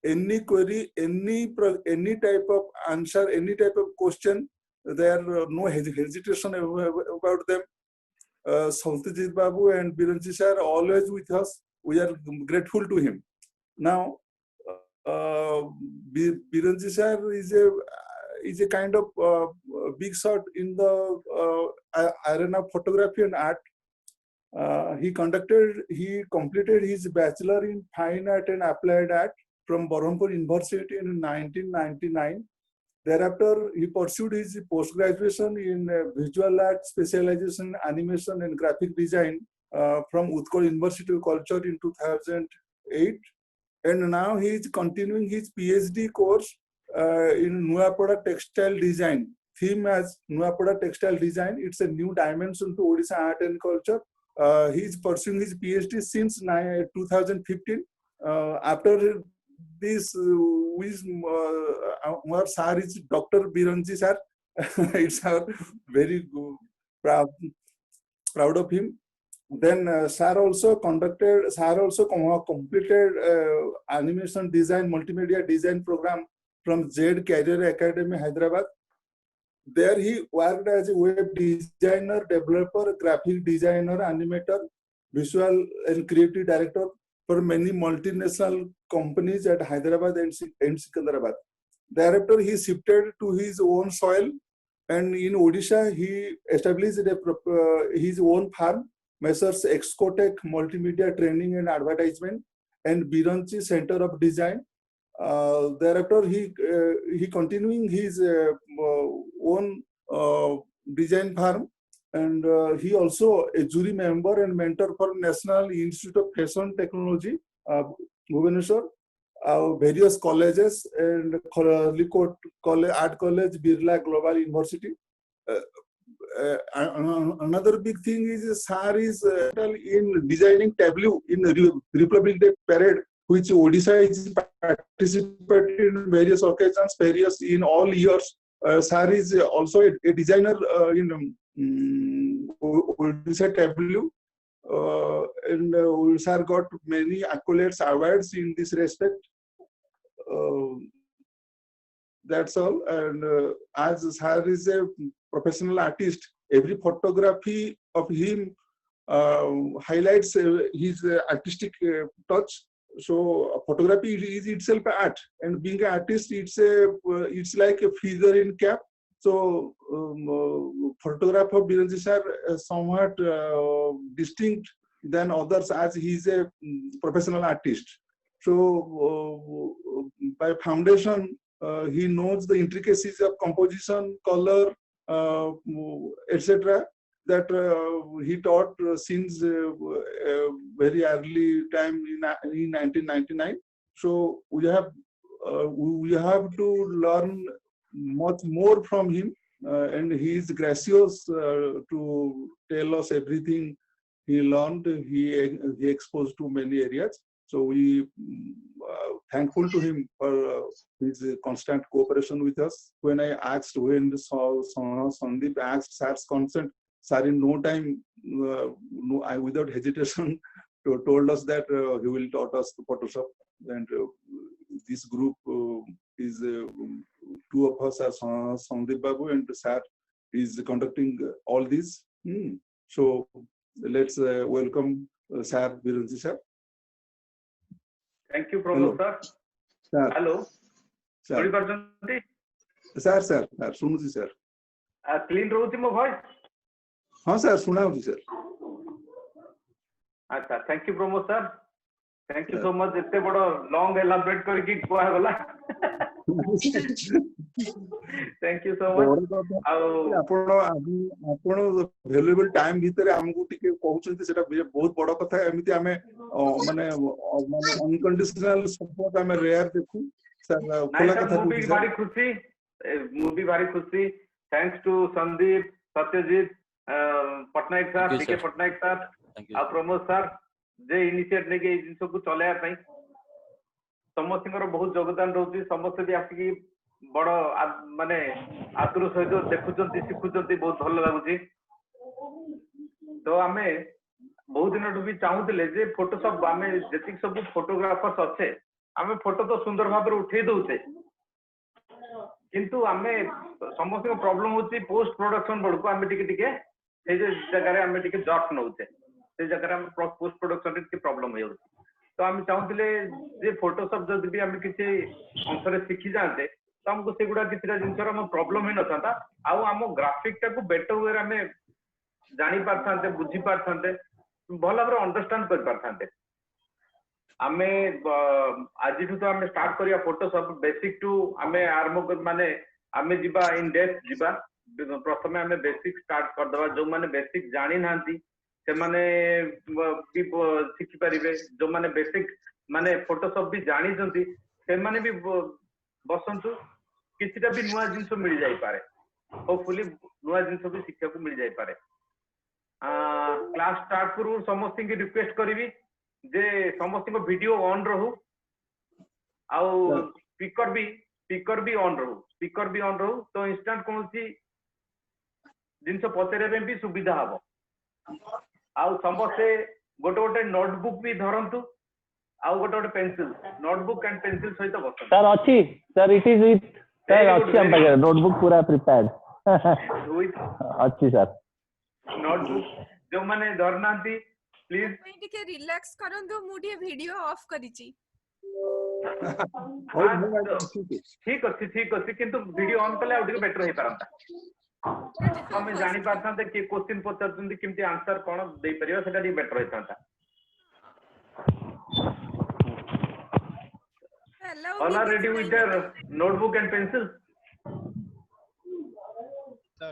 any query, any type of answer, any type of question, there are no hesitation about them. Satyajit Babu and Biranji sir are always with us. We are grateful to him. Now, Biranji sir is a kind of big shot in the arena of photography and art. He completed his bachelor in fine art and applied art from Berhampur University in 1999. Thereafter, he pursued his post-graduation in visual art specialization, animation and graphic design from Utkal University of Culture in 2008. And now he is continuing his PhD course in Nuapada Textile Design. Theme as Nuapada Textile Design. It's a new dimension to Odisha art and culture. He is pursuing his PhD since 2015. After this, our sir is Dr. Biranji sir. It's our very proud of him. Then sir also completed animation design, multimedia design program from Z Career Academy, Hyderabad. There he worked as a web designer, developer, graphic designer, animator, visual and creative director for many multinational companies at Hyderabad and Secunderabad. Thereafter, he shifted to his own soil, and in Odisha, he established his own farm, Messrs. Excotech Multimedia Training and Advertisement, and Biranji Center of Design. Thereafter, he continuing his own design firm, and he also a jury member and mentor for National Institute of Fashion Technology, Bhubaneswar, various colleges and Licote College, Art College, Birla Global University. Another big thing is sir is in designing tableau in Republic Day Parade, which Odisha is participated in various occasions, various in all years. Sir is also a designer in Odisha tableau, and sir got many accolades, awards in this respect. That's all. And as sir is a professional artist, every photography of him highlights his artistic touch. So photography is itself art, and being an artist, it's like a feather in cap. So photographer Biranji sir somewhat distinct than others, as he's a professional artist. So by foundation, he knows the intricacies of composition, color, etc. that he taught since very early time in 1999. So we have to learn much more from him, and he is gracious to tell us everything he learned. He exposed to many areas. So we thankful to him for his constant cooperation with us. When Sandeep asked sir's consent, sir in no time, without hesitation, told us that he will taught us the Photoshop. And this group is two of us are Sandeep Babu, and sir is conducting all this. So let's welcome Sir Biranji sir. Thank you, Professor. Sir. Hello. Sir. Sir, sir. Sunuji sir. Clean rohuchi mo voice? हाँ sir, सुनाओ sir. अच्छा, thank you, Professor. Thank you so much. इतने बड़ा long elaborate करके कुआ गला. Thank you so much. आपण valuable time भीतर हमको टिके कहउछन्ती सेटा बहुत बड़ कथा है. एमिति हमें माने unconditional support हमें rare देखु. सर खोला कथा movie भारी खुशी. Thanks to Sandeep, Satyajit, Patnaik sir, PK Patnaik sir, और प्रमोद sir जे इनिशिएट ने के जिन सब चलाया पई समस्त बहुत योगदान रहउची. समस्त भी आसी बड़ माने आतुर सहित देखुचंती शिखुचंती बहुत भल लागुची. तो आमे बहुत दिन भी चाहूतिले जे फोटोशॉप आमे जेतिक सब फोटोग्राफर्स अच्छे आमे फोटो तो सुंदर भाव उठे दौचे किंतु आमे समस्त प्रॉब्लम होची पोस्ट प्रोडक्शन बड़को आमे टिके से जगह आमे टिके जट नौचे से जगह आमे पोस्ट प्रोडक्शन टिके प्रॉब्लम हो तो आमे चाहूले जे फोटोशॉप जदि भी आमे किसी अंशरे शिखी जाते तो हमको सेगुड़ा किसी जिनसर आम प्रॉब्लम ही न था आउ आम ग्राफिक टाको बेटर वे आमे जानी पारथांते बुझी पारथांते भल भाव अंडरस्टैंड कर पारथांते आमे आज तो आमे स्टार्ट करिया फोटोशॉप बेसिक टू आमे आरंभ माने आमे जिबा इन डेप्थ जिबा प्रथमे आमे बेसिक स्टार्ट कर दबा जो माने बेसिक जानि नांती से माने भी शिखि परिबे जो माने बेसिक माने फोटोशॉप भी जानि जंती से माने भी बसंतु किछिटा भी नुवा जिंस मिल जाई पारे होपफुली नुवा जिंस भी शिक्षा को मिल जाई पारे क्लास स्टार्ट करू समस्त की रिक्वेस्ट करी जे समस्त वीडियो ऑन रहू आउ स्पीकर भी ऑन रहू तो इंस्टेंट कौन सी जिनस पचारे भी सुविधा हम आउ समस्ते गोटे गोटे नोटबुक भी धरतु आउ गोटे गोटे पेंसिल नोटबुक एंड पेंसिल सहित बस सर अच्छी sir it is with sir अच्छी हम पाखे नोटबुक पूरा प्रिपेयर्ड अच्छी सर नोटबुक जो माने धरनांती प्लीज टिके रिलैक्स करंदो मु टिके वीडियो ऑफ करिची ठीक अच्छी किंतु वीडियो ऑन कले आउ टिके बेटर होई पारंता हम जानि पारथांते कि क्वेश्चन पचारचंदी किमती आंसर कोन देई परियो सेटा टिके बेटर होई थांता all are ready with their notebook and pencils sir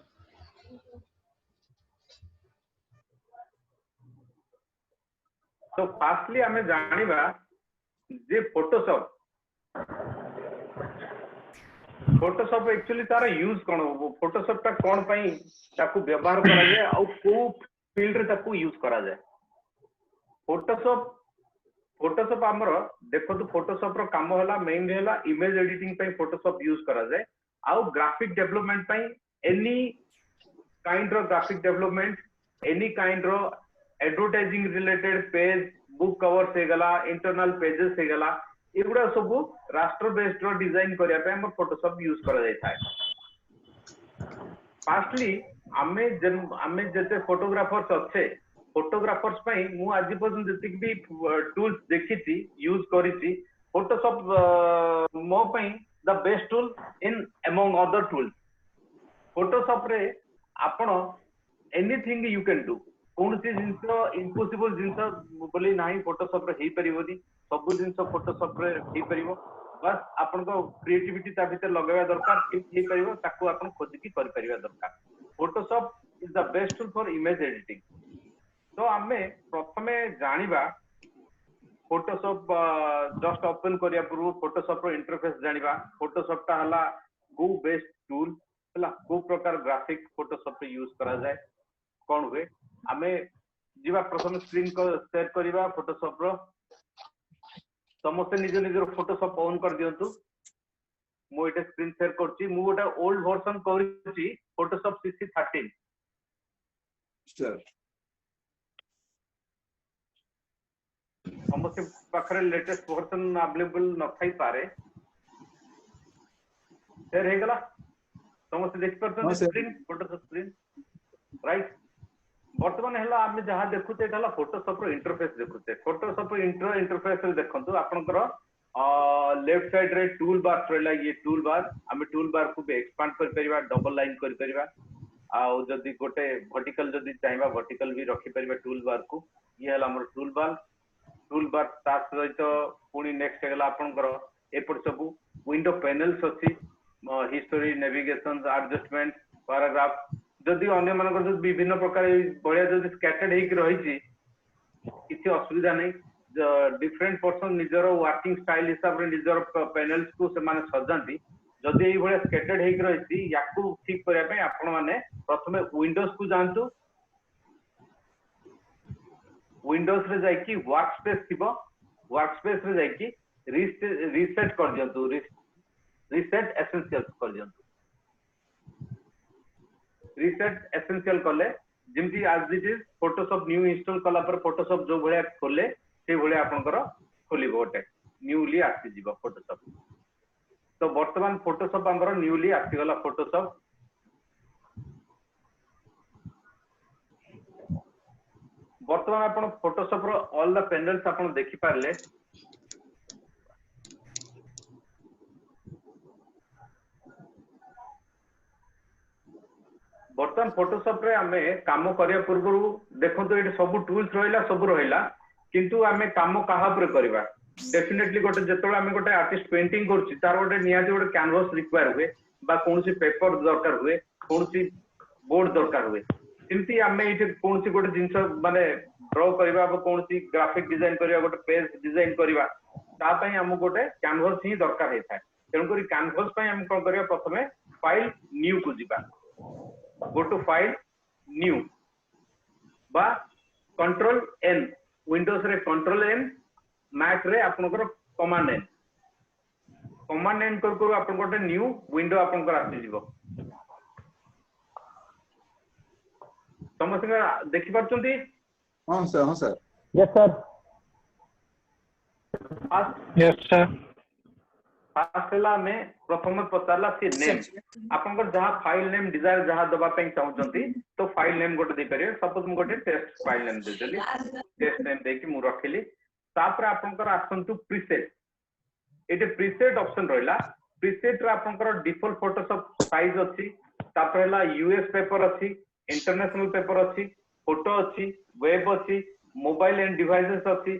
so firstly हमें जानिबा जे फोटोशॉप एक्चुअली तारा यूज कोन हो फोटोशॉप ता कोन पई ताकू व्यवहार करा जाय और को फील्ड रे ताकू यूज करा जाय फोटोशॉप हमर देखो तो फोटोशॉप रो काम होला मेनली होला इमेज एडिटिंग पई फोटोशॉप यूज करा जाय आउ ग्राफिक डेवलपमेंट पई एनी काइंड रो ग्राफिक डेवलपमेंट एनी काइंड रो advertising related page book cover से गला इंटरनल पेजेस से गला एगुडा सब राष्ट्र बेस्ड रो डिजाइन करिया पे हम फोटोशॉप यूज करा जाय थाए फास्टली आमे जते फोटोग्राफर्स अच्छे फोटोग्राफर्स पई मु आज पर्यंत जतिक भी टूल्स देखि थी यूज करी थी फोटोशॉप मो पई the best tool in among other tools Photoshop रे आपण एनीथिंग यू कैन डू कौन सी जिंस इम्पॉसिबल जिंस बोली नाही फोटोशॉप रे हेई परिबोदी सब जिंस फोटोशॉप रे हेई परिबो बस आपण को क्रिएटिविटी ता भीतर लगावा दरकार हेई परिबो ताकू आपण खोज की कर परिबा दरकार Photoshop is the best tool for image editing तो आमे प्रथमे जानिबा फोटोशॉप जस्ट ओपन करिया पूर्व फोटोशॉप रो इंटरफेस जानिबा फोटोशॉप ता हला गो बेस्ट टूल हला को प्रकार ग्राफिक फोटोशॉप रे यूज करा जाय कोन हुए आमे जीवा प्रथम स्क्रीन को शेयर करिबा फोटोशॉप रो समस्त निज निज फोटोशॉप ऑन कर दियंतु मो एटा स्क्रीन शेयर करछि मु गोटा ओल्ड वर्जन करछि फोटोशॉप सीसी 13 सर समस्त पाखरे लेटेस्ट वर्जन अवेलेबल न थाई पारे शेयर हे गला समस्त देख परछन स्क्रीन फोटोशॉप स्क्रीन राइट वर्तमान हला आमे जहा देखुते एटा हला फोटोशॉप रो इंटरफेस देखुते फोटोशॉप रो इंटरफेस रे देखंतु आपनकर लेफ्ट साइड रे टूल बार रहला ये टूल बार आमे टूल बार को भी एक्सपांड कर परिबा डबल लाइन कर परिबा आ जदी गोटे वर्टिकल जदी चाहबा वर्टिकल भी रखि परिबा टूल बार को ये हला हमर टूल बार ता सहित पुनी नेक्स्ट हला आपनकर एपट सब विंडो पैनल्स अछि हिस्टोरी नेविगेशन एडजस्टमेंट पैराग्राफ जदि अन्य मानकर जो विभिन्न प्रकार बढ़िया जदि स्कैटर्ड हेक रही किसी असुविधा नहीं डिफरेंट पर्सन निजर वर्किंग स्टाइल हिसाब रे निजर पैनल्स को से माने सजांती जदि एई भलिया स्कैटर्ड हेक रही याकू ठीक करिया पे आपण माने प्रथमे विंडोज को जानतु विंडोज रे जाई कि वर्कस्पेस थिबो वर्कस्पेस रे जाई कि रीसेट कर दियंतु रीसेट एसेंशियल्स कर दियंतु रीसेट एसेंशियल कले जिमती आज it is Photoshop new install कला पर फोटोशॉप जो भलिया खोले से भलिया आपनकर खोली गोटे न्यूली आसी जीवो फोटोशॉप। तो वर्तमान फोटोशॉप हमरो न्यूली आसी गला फोटोशॉप। वर्तमान आपण फोटोशॉप रो ऑल द पैनल्स आपण देखि पारले। वर्तमान फोटोशॉप रे आमे काम करिया पूर्व देखो तो ये सब टूल्स रहिला सब रहिला किंतु आमे काम कहा पर करबा डेफिनेटली गोटे जेतोळे आमे गोटे आर्टिस्ट पेंटिंग करछि तार गोटे नियाती गोटे कैनवास रिक्वायर हुए बा कोनसी पेपर दरकार हुए कोनसी बोर्ड दरकार हुए किंतु आमे इथे कोनसी गोटे जिंस माने ड्रॉ करबा बा कोनसी ग्राफिक डिजाइन करबा गोटे पेज डिजाइन करबा ता पई हम गोटे कैनवास ही दरकार हेता तेन करी कैनवास पई हम कोन करबा प्रथमे फाइल न्यू को जिबा go to file new बा कंट्रोल एन विंडोज रे कंट्रोल एन मैक रे आपनकर कमांड एन कर आपन गोटे न्यू विंडो आपनकर आसी जीवो समस्त देखि पाछंती। हां सर यस सर फास्ट ला में प्रथम पचारला से नेम आपनकर जहां फाइल नेम डिजायर जहां दबा पे चाहउचंती तो फाइल नेम गोटे दे परिए सपोज मु गोटे टेस्ट फाइल नेम दे देली टेस्ट नेम दे कि मु रखिली तापर आपनकर आसंतु प्रीसेट एटे प्रीसेट ऑप्शन रहला प्रीसेट रे आपनकर डिफॉल्ट फोटोशॉप साइज अछि तापर हला यूएस पेपर अछि इंटरनेशनल पेपर अछि फोटो अछि वेब अछि मोबाइल एंड डिवाइसेस अछि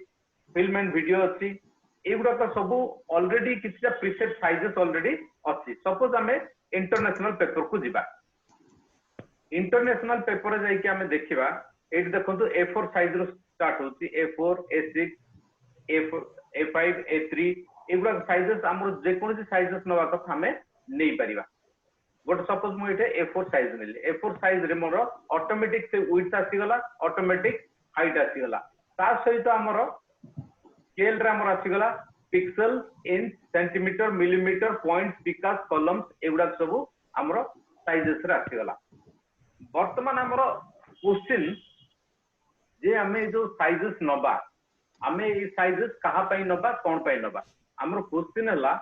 फिल्म एंड वीडियो अछि एगुडा तो सब ऑलरेडी किछटा प्रीसेट साइजेस ऑलरेडी अछि सपोज हमें इंटरनेशनल पेपर को जिबा इंटरनेशनल पेपर जाय कि हमें देखिबा एट देखंतु A4 साइज रो स्टार्ट होछि A4 A6 A4 A5 A3 एगुडा साइजेस हमर जे कोनसी साइजेस नवा कथा हमें नै परिबा गोटे सपोज मु एटे A4 साइज नेली A4 साइज रे मोर ऑटोमेटिक से विड्थ आसी गला ऑटोमेटिक हाइट आसी गला ता सहित हमर स्केल रे हमर आसी गला pixel inch centimetre millimetre points पिकास कॉलम्स एगुडा सब हमर साइजेस रे आसी गला। वर्तमान हमर क्वेश्चन जे हमें जो साइजेस नबा हमें ई साइजेस कहा पई नबा कोन पई नबा हमर क्वेश्चन हला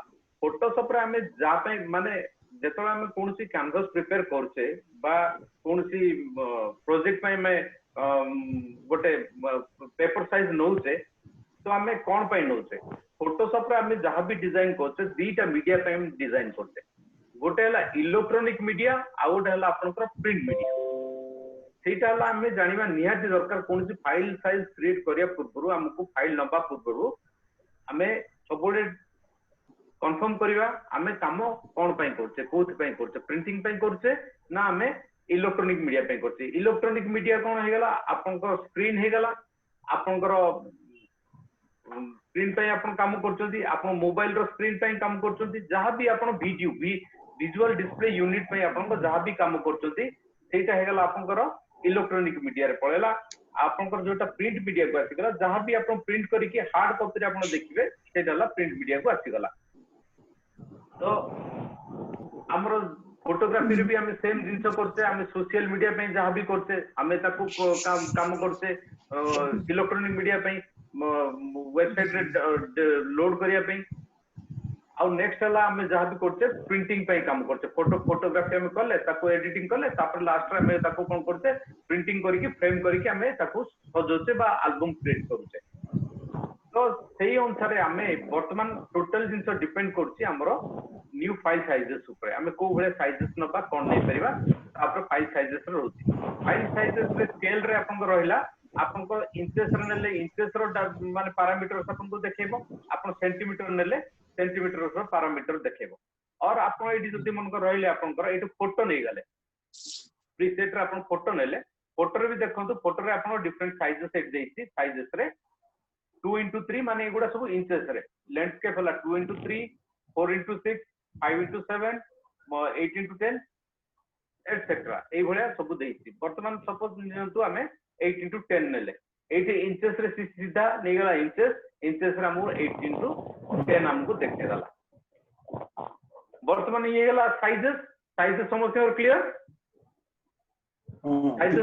फोटोशॉप रे हमें जा पई माने जेतो हमें कोनसी कैनवास प्रिपेयर करछे बा कोनसी प्रोजेक्ट पई में गोटे पेपर साइज नउछे तो हमें कौन पाई नउछे फोटोशॉप रे हमें जहां भी डिजाइन करछे दीटा मीडिया पे हम डिजाइन करछे गोटे हला इलेक्ट्रॉनिक मीडिया आ गोटे हला आपनकर प्रिंट मीडिया सेटा हला हमें जानिबा निहाती दरकार कोनसी फाइल साइज क्रिएट करिया पूर्वरु हमको फाइल नबा पूर्वरु हमें सबोडे कंफर्म करिवा हमें काम कौन पाई करछे कोथि पाई करछे प्रिंटिंग पाई करछे ना हमें इलेक्ट्रॉनिक मीडिया पाई करछे इलेक्ट्रॉनिक मीडिया कोन हे गला आपनकर स्क्रीन हे गला आपनकर स्क्रीन पे आपण काम करछंती आपण मोबाइल रो स्क्रीन पे काम करछंती जहां भी आपण वीडियो विजुअल डिस्प्ले यूनिट पे आपण जहां भी काम करछंती सेटा हे गला आपनकर इलेक्ट्रॉनिक मीडिया रे पळेला आपनकर जोटा प्रिंट मीडिया को आसी गला जहां भी आपण प्रिंट करिके हार्ड कॉपी रे आपण देखिबे सेटा ला प्रिंट मीडिया को आसी गला। तो हमरो फोटोग्राफी रे भी हमें सेम जिंस करते हमें सोशल मीडिया पे जहां भी करते हमें ताको काम करते इलेक्ट्रॉनिक मीडिया पे वेबसाइट रे लोड करिया पे आ नेक्स्ट हला हमें जहां भी करते प्रिंटिंग पे काम करते फोटोग्राफी हमें करले ताको एडिटिंग करले तापर लास्ट रे हमें ताको कोन करते प्रिंटिंग करिके फ्रेम करिके हमें ताको सजोचे बा एल्बम क्रिएट करूचे। तो सेही अनुसार हमें वर्तमान टोटल जिंस डिपेंड करछि हमरो न्यू फाइल साइजेस ऊपर हमें को भले साइजेस नबा कोन नै परिबा तापर फाइल साइजेस रे रहउछि फाइल साइजेस रे स्केल रे आपन रहिला आपन को इंचेस रे नेले इंचेस रो माने पैरामीटर आपन को देखेबो आपन सेंटीमीटर नेले सेंटीमीटर रो पैरामीटर देखेबो और आपन एडी जति मन को रहिले आपन को एटू फोटो नै गले प्रीसेट रे आपन फोटो नेले फोटो रे भी देखंतु फोटो रे आपन डिफरेंट साइजेस सेट देइछि साइजेस रे 2x3 माने एगुडा सब इंचेस रे लैंडस्केप हला 2x3 4x6 5x7 8x10 etcetera ए भलिया सब देइछि। वर्तमान सपोज नियंतु हमें 8x10 नेले 8 इंचेस रे सीधा नै गला इंचेस रे हमर 8x10 हमको देखते गला। वर्तमान ये गला साइजेस समस्या और क्लियर साइजेस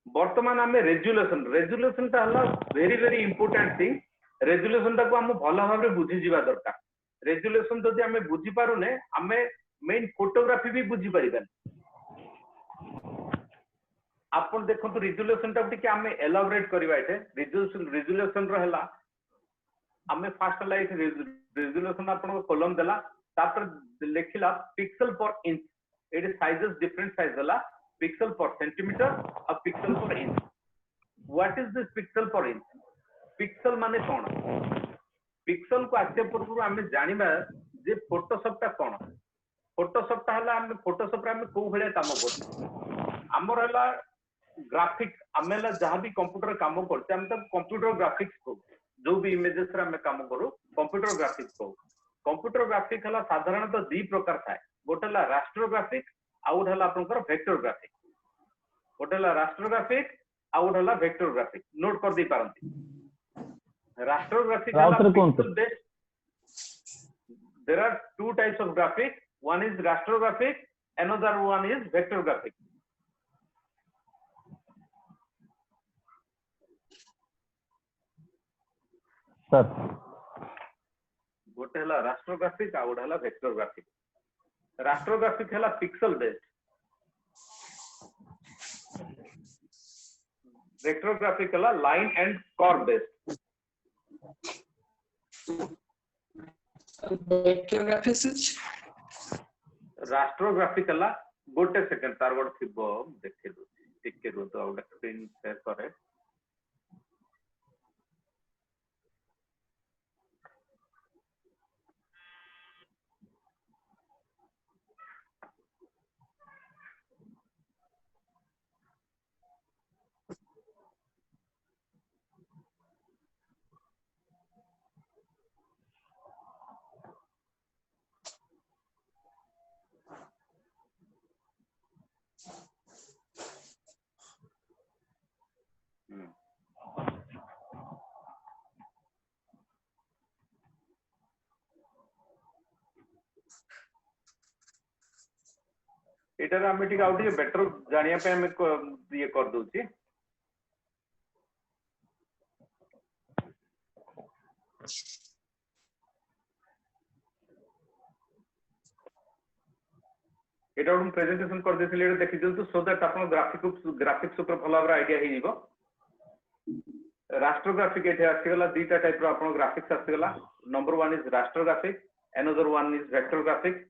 वर्तमान हमें रेजुलेशन ता हला very very important thing resolution टाको हम भल भाव में बुझी जीवा दरकार रेजुलेशन जदि आम बुझी पारुने आम मेन फोटोग्राफी भी बुझी पारिबानी आपन देखंतु रिजोल्यूशन टा टिके आम एलाबोरेट करबा एटे रिजोल्यूशन रो हला आम फास्ट लाइट रिजोल्यूशन आपन कॉलम देला तापर लिखिला pixel per inch eight sizes different size हला पिक्सल पर सेंटीमीटर और pixel per inch what is this pixel per inch pixel माने कोन पिक्सल को आते पूर्व आम जानिबा जे फोटोशॉप टा कोन फोटोशॉप टा हला हम फोटोशॉप रे हम को भले काम करते हमर हला ग्राफिक्स आमेला जहां भी कंप्यूटर काम करते हम तब कंप्यूटर ग्राफिक्स को जो भी इमेजेस रे हम काम करू कंप्यूटर ग्राफिक्स को कंप्यूटर ग्राफिक्स हला साधारणतः दो प्रकार थाए गोटे हला रास्टर ग्राफिक्स आ गोटे हला आपनकर वेक्टर ग्राफिक्स गोटे हला रास्टर ग्राफिक्स आ गोटे हला वेक्टर ग्राफिक्स नोट कर दी पारंती रास्टर ग्राफिक्स हला pixel based there are two types of graphics one is raster graphics another one is vector graphics sir गोटे हला रास्टर ग्राफिक आ गोटे हला वेक्टर ग्राफिक रास्टर ग्राफिक हला पिक्सल बेस्ड वेक्टर ग्राफिक हला line and curve based vector graphics raster graphic हला गोटे second तार गोटे थिबो देखि दो टिके रो तो आउट स्क्रीन शेयर करे एटार आमे ठीक आउट बेटर जानिया पे हमें ये कर दूची एटा हम प्रेजेंटेशन कर देथिले एटा देखि दियंतु सो दैट आपन ग्राफिक्स ऊपर भलो भाबरे आईडिया हे जीवो रास्टर ग्राफिक एठे आसीगला दीटा टाइप रो आपन ग्राफिक्स आसीगला number 1 is raster graphic another one is vector graphic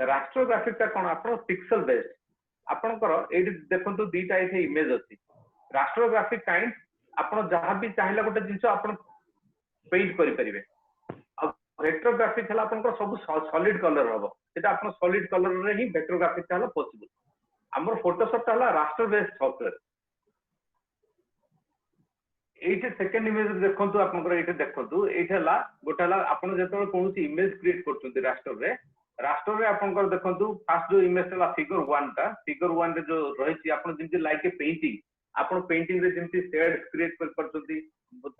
raster graphic ता कोन आपन पिक्सल बेस्ड आपन करो एडी देखंतु दीटा एठे इमेज अछि रास्टर ग्राफिक काइंड आपन जहां भी चाहिला गोटे जिंस आपन पेंट करि परिबे अब वेक्टर ग्राफिक हला आपन को सब सॉलिड कलर हबो सेटा आपन सॉलिड कलर रे ही वेक्टर ग्राफिक हला पॉसिबल हमर फोटोशॉप हला रास्टर बेस्ड सॉफ्टवेयर एठे सेकंड इमेज देखंतु आपन को एठे देखंतु एठे हला गोटे हला आपन जेतो कोनसी इमेज क्रिएट करछुंती रास्टर रे आपन को देखंतु फर्स्ट जो इमेज हला फिगर 1 रे जो रहिछि आपन जिंति लाइक ए पेंटिंग आपन पेंटिंग रे जिंति शेड्स क्रिएट कर परछुंती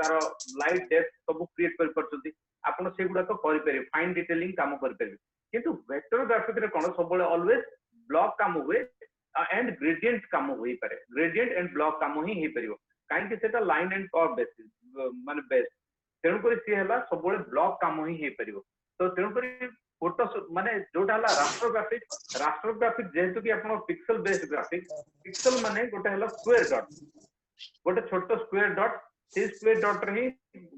तार लाइट डेप्थ सब क्रिएट कर परछुंती आपन सेगुडा तो करि परिबे फाइन डिटेलिंग काम करि परिबे किंतु वेक्टर ग्राफिक रे कोन सबले ऑलवेज ब्लॉक काम हुए एंड ग्रेडियंट काम होई पारे ग्रेडियंट एंड ब्लॉक काम ही हे परिबो काहे कि सेटा लाइन एंड कर्व बेसिस माने बेस तेनु करी सी हला सबले ब्लॉक काम ही हे परिबो तो तेनु करी फोटो माने जोटा हला रास्टर ग्राफिक जेहेतु कि आपन पिक्सल बेस्ड ग्राफिक पिक्सल माने गोटे हला स्क्वायर डॉट गोटे छोटो स्क्वायर डॉट से स्क्वायर डॉट रे ही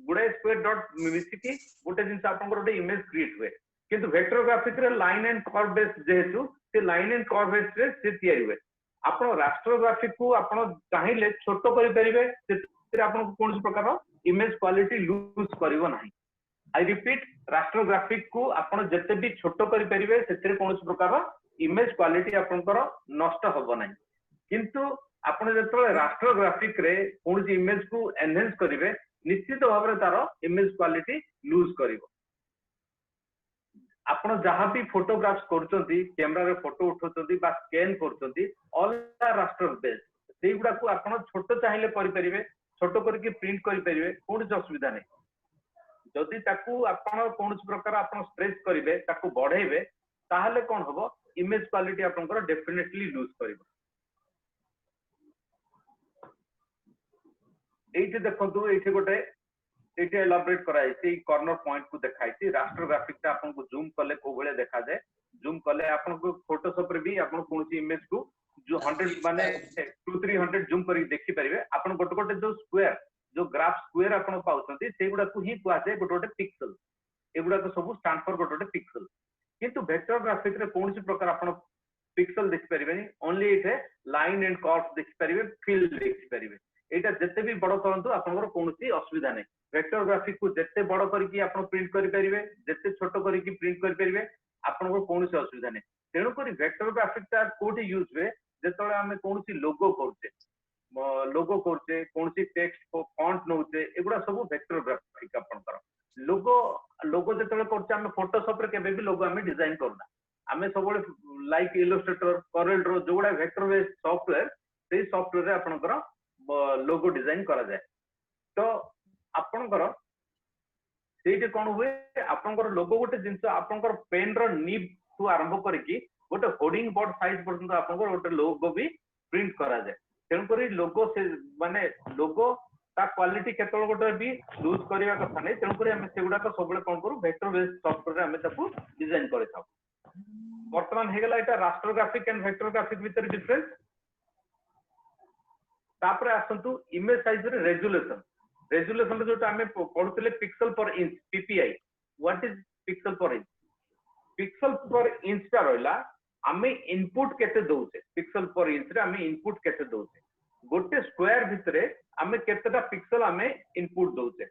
गुडे स्क्वायर डॉट मिसी की गोटे जिंस आपन को गोटे इमेज क्रिएट हुए किंतु वेक्टर ग्राफिक रे लाइन एंड कर्व बेस्ड जेहेतु से लाइन एंड कर्व बेस्ड रे से तयारी हुए आपन रास्टर ग्राफिक को आपन चाहिले छोटो करि परिबे से आपन को कोन प्रकार इमेज क्वालिटी लूज करिवो नाही आई रिपीट रास्टर ग्राफिक को आपन जते भी छोटो करि परिबे सेतिर कोन प्रकार इमेज क्वालिटी आपनकर नष्ट होबो नाही किंतु आपन जतो रास्टर ग्राफिक रे कोन इमेज को एनहांस करिवे निश्चित भाव रे तारो इमेज क्वालिटी लूज करिवो आपन जहां भी फोटोग्राफ्स करचंती कैमरा रे फोटो उठौचंती बा स्कैन करचंती ऑल रास्टर बेस्ड सेगुडा को आपन छोटो चाहिले करि परिबे छोटो करके प्रिंट करि परिबे कोन असुविधा नै जदि ताकू आपन कोन प्रकार आपन स्ट्रेच करिवे ताकू बढ़ाइबे ताहले कोन होबो इमेज क्वालिटी आपनकर डेफिनेटली लूज करिवो एइटे देखंतु एइटे गोटे एटे एलाबोरेट कराई से कॉर्नर पॉइंट को देखाई से रास्टर ग्राफिक ता आपन को जूम कले को भले देखा जाए जूम कले आपन को फोटोशॉप रे भी आपन कोनसी इमेज को जो 100 माने 2-300 जूम करी देखि परिबे आपन गोटे गोटे जो स्क्वायर जो ग्राफ स्क्वायर आपन पाउछंती सेगुडा को ही कुआ जाय गोटे गोटे पिक्सेल एगुडा तो सब स्टैंड फॉर गोटे गोटे पिक्सेल किंतु वेक्टर ग्राफिक रे कोनसी प्रकार आपन पिक्सेल देखि परिबेनी only it line and curves देखि परिबे फिल देखि परिबे एटा जत्ते भी बड़ करंतु आपनकर कोनसी असुविधा नै वेक्टर ग्राफिक को जत्ते बड़ करके आपन प्रिंट करि परिबे जत्ते छोटो करके प्रिंट करि परिबे आपनकर कोनसी असुविधा नै तेणु करी वेक्टर ग्राफिक ता कोठी यूज वे जेतळे हमें कोनसी लोगो करछे कोनसी टेक्स्ट को फॉन्ट नउछे एगुडा सब वेक्टर ग्राफिक आपनकर लोगो जेतळे करछे हमें फोटोशॉप रे केबे भी लोगो हमें डिजाइन करना हमें सबले लाइक इलस्ट्रेटर करेल draw Joguda vector based software सेही सॉफ्टवेयर रे आपनकर लोगो डिजाइन करा जाए तो आपनकर सेठी कोन हुए आपनकर लोगो गोटे जिंस आपनकर पेन रो निब टू आरंभ करके गोटे होर्डिंग बोर्ड साइज पर्यंत आपनकर गोटे लोगो भी प्रिंट करा जाए तेणु करी लोगो से माने लोगो ता क्वालिटी केतल गोटे भी यूज करिया कथा नै तेणु करी हम सेगुडा को सबले कोन करू वेक्टर बेस्ड सॉफ्टवेयर रे हम ताकू डिजाइन करे थाउ वर्तमान हे गेला एटा raster graphic and vector graphic भीतर डिफरेंस तापर आसंतु इमेज साइज रे रेजोल्यूशन रे जोटा हमें पढुतले पिक्सेल पर inch PPI what is pixel पर इंच ता रहला हमें इनपुट केते दोचे पिक्सेल पर इंच रे हमें इनपुट केते दोचे गोटे स्क्वायर भितरे हमें केतेटा पिक्सेल हमें इनपुट दोचे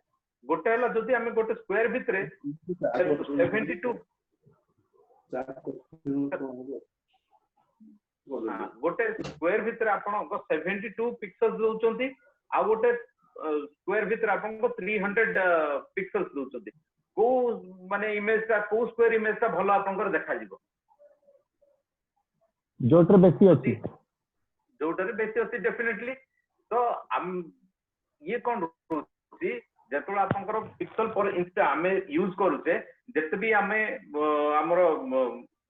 गोटे हला जदी हमें गोटे स्क्वायर भितरे 72 गोटे स्क्वायर भितर आपण 72 पिक्सेल्स दोचंती आ गोटे स्क्वायर भितर आपण 300 पिक्सेल्स दोचंती को माने इमेज का को स्क्वायर इमेज का भलो आपनकर देखा जिवो जोटर बेसी अछि डेफिनेटली तो हम ये कोन होची जेतोला आपनकर पिक्सेल पर इंच हमें यूज करूचे जते भी हमें हमरो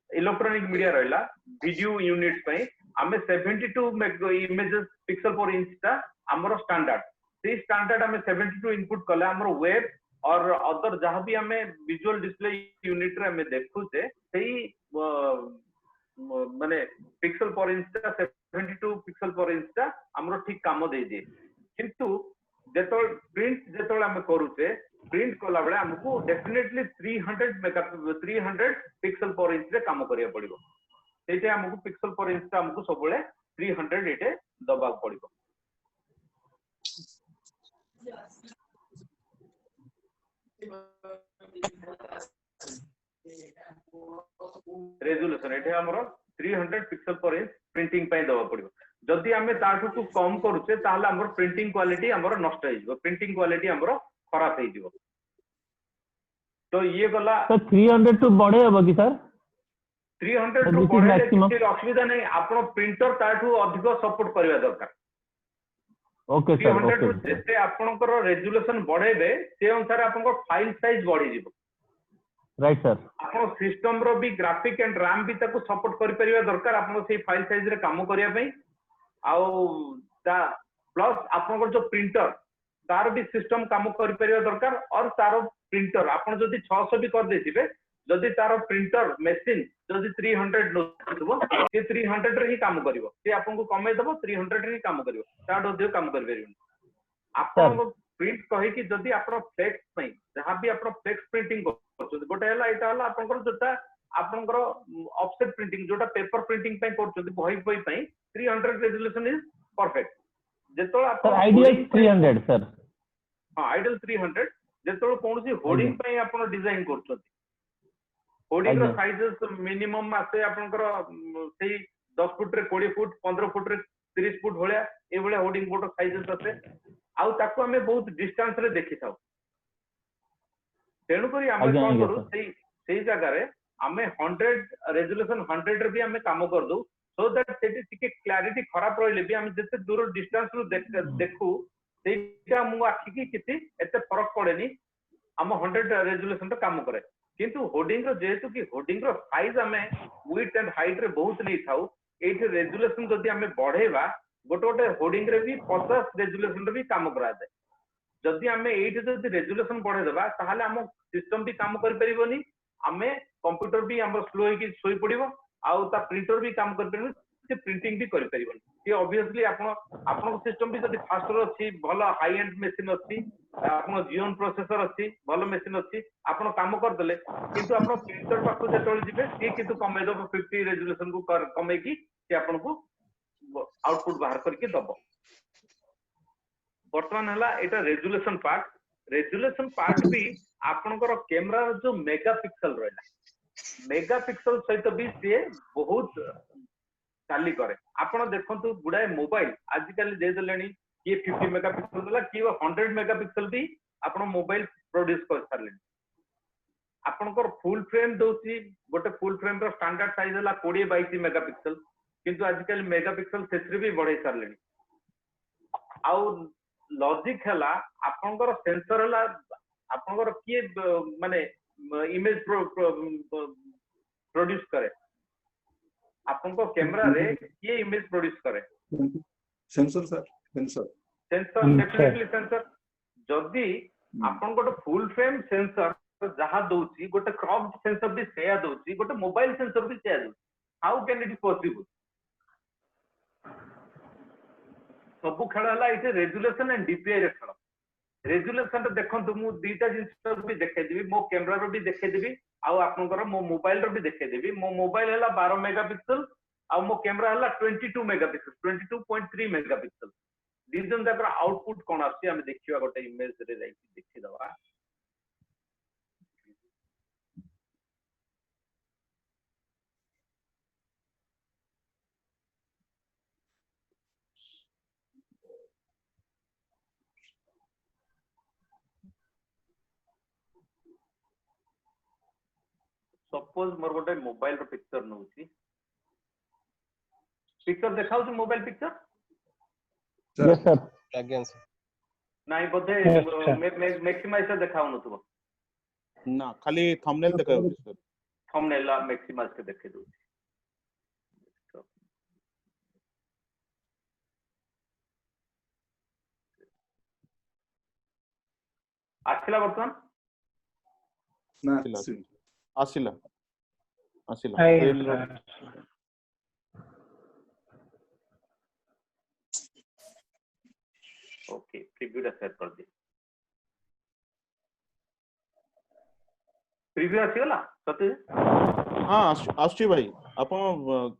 इलेक्ट्रॉनिक मीडिया रहला वीडियो यूनिट पे हमें 72 इमेजेस पिक्सेल पर इंच ता हमरो स्टैंडर्ड से स्टैंडर्ड हमें 72 इनपुट कले हमरो वेब और अदर जहां भी हमें विजुअल डिस्प्ले यूनिट रे हमें देखुचे सेही माने पिक्सेल पर इंच ता 72 पिक्सेल पर इंच ता हमरो ठीक काम दे दे किंतु जेतोल प्रिंट जेतोल हम करूचे प्रिंट कला बेले हमको डेफिनेटली 300 पिक्सेल पर इंच रे काम करिया पड़िबो सेटे हमको पिक्सेल पर इंच हमको सबले 300 एटे दबा पड़िबो रेजोल्यूशन एटे हमरो 300 पिक्सेल पर इंच प्रिंटिंग पय दबा पड़िबो जदि हमें ताठू को कम करूचे ताहले हमर प्रिंटिंग क्वालिटी हमर नष्ट हो जिवो प्रिंटिंग क्वालिटी हमर खराब हो जिवो तो ये गला तो 300 टू बढ़े होबो कि सर 300 टू बढ़े किसी असुविधा नहीं आपण प्रिंटर ताठू अधिक सपोर्ट करबा दरकार ओके सर 300 टू जते आपनकर रेजोल्यूशन बढ़ेबे से अनुसार आपनकर फाइल साइज बढ़ी जिवो राइट सर आपण सिस्टम रो भी ग्राफिक एंड रैम भी ताको सपोर्ट करि परिबा दरकार आपण से फाइल साइज रे काम करिया पई आउ ता प्लस आपनकर जो प्रिंटर तार भी सिस्टम काम करि परिबा दरकार और तार प्रिंटर आपण जदी 600 भी कर देथिबे जदी तार प्रिंटर मशीन जदी 300 नथबो से 300 रे ही काम करिवो से आपन को कमे दबो 300 रे ही काम करिवो ताडो दियो काम करि परिबो आपन को प्रिंट कहि कि जदी आपण फ्लेक्स पई जहां भी आपण फ्लेक्स प्रिंटिंग करछो गोटे हला एटा हला आपनकर जोटा आपनकर ऑफसेट प्रिंटिंग जोटा पेपर प्रिंटिंग पई करछो बही बही पई 300 रेजोल्यूशन इज परफेक्ट जेतो सर आइडियल 300 सर हां आइडियल 300 जेतो कोनसी होर्डिंग पई आपण डिजाइन करछो होर्डिंग रो साइजेस मिनिमम आसे आपनकर सेही 10 फुट रे 20 फुट 15 फुट रे 30 फुट होलिया ए बळे होर्डिंग बोर्ड साइजेस आसे आउ ताको हमें बहुत डिस्टेंस रे देखि थाउ तेणु करी हमें कोन करू सेही जगह रे हमें 100 रेजोल्यूशन 100 रे भी हमें काम कर दो सो दैट सेटी टिके क्लैरिटी खराब रहले भी हम जते दूर डिस्टेंस रो देखू सेटा मु आखि की किछि एते फरक पड़ेनी हम 100 रेजोल्यूशन रे काम करे किंतु होर्डिंग रो जेतु की होर्डिंग रो साइज हमें विड्थ एंड हाइट रे बहुत नहीं थाउ एठी रेजोल्यूशन जदी हमें बढ़ेबा गोटे गोटे होर्डिंग रे भी 50 रेजोल्यूशन रे भी काम करा जाय जदि आमे एइट जदि रेजुलेशन बढ़े देबा ताहाले हम सिस्टम भी काम कर परिबोनी आमे कंप्यूटर भी हमर स्लो होई सोई पड़िबो आउ ता प्रिंटर भी काम कर परिबो से प्रिंटिंग भी कर परिबो ये ऑब्वियसली आपन सिस्टम भी जदि फास्टर अछि भलो हाई एंड मशीन अछि आपन जियोन प्रोसेसर अछि भलो मशीन अछि आपन काम कर देले किंतु आपन प्रिंटर पाखु जेतोल जिबे से किंतु कमे दो 50 रेजुलेशन को कमे की से आपन को आउटपुट बाहर करके दबो वर्तमान हला एटा रेजुलेशन पार्ट भी आपनकर कैमरा जो मेगापिक्सल रहला मेगापिक्सल सहित भी से बहुत चाली करे आपण देखंतु गुडाय मोबाइल आजिकल दे देलेनी कि 50 मेगापिक्सल देला कि 100 मेगापिक्सल भी आपण मोबाइल प्रोड्यूस कर सारलेनी आपनकर फुल फ्रेम दोसी गोटे फुल फ्रेम रो स्टैंडर्ड साइज हला 20 22 मेगापिक्सल किंतु आजिकल मेगापिक्सल सेथरे भी बढ़े सारलेनी आउ लॉजिक हला आपनकर सेंसर हला आपनकर किए माने इमेज प्रोड्यूस करे आपनको कैमरा रे ये इमेज प्रोड्यूस करे sensor sir sensor definitely sensor जदी आपन गोटे फुल फ्रेम सेंसर जहा दोची गोटे क्रॉप सेंसर भी सेया दोची गोटे मोबाइल सेंसर भी सेया दोची हाउ कैन इट पॉसिबल सब खेल हला इथे रेजुलेशन एंड डीपीआई रे खेल रेजुलेशन देखंतु मु दीटा जिंस भी देखाई देबी मो कैमरा रो भी देखाई देबी आउ आपनकर मो मोबाइल रो भी देखाई देबी मो मोबाइल हला 12 मेगापिक्सल आउ मो कैमरा हला 22 मेगापिक्सल 22.3 मेगापिक्सल दिजन दैट आउटपुट कोन आसी हम देखिवा गोटे इमेज रे जाई देखि दवा सपोज मोर गोटे मोबाइल रो पिक्चर नउची पिक्चर देखाउ मोबाइल पिक्चर यस सर आज्ञा सर नाही बोधे मैक्सिमाइज से देखाउ नथबो ना खाली थंबनेल देखाउ सर थंबनेल मैक्सिमाइज के देखे दउ आखिला बर्तमान ना आसिला ओके प्रीव्यू सेट कर दी प्रीव्यू आसीगला सते हां आछी भाई आपण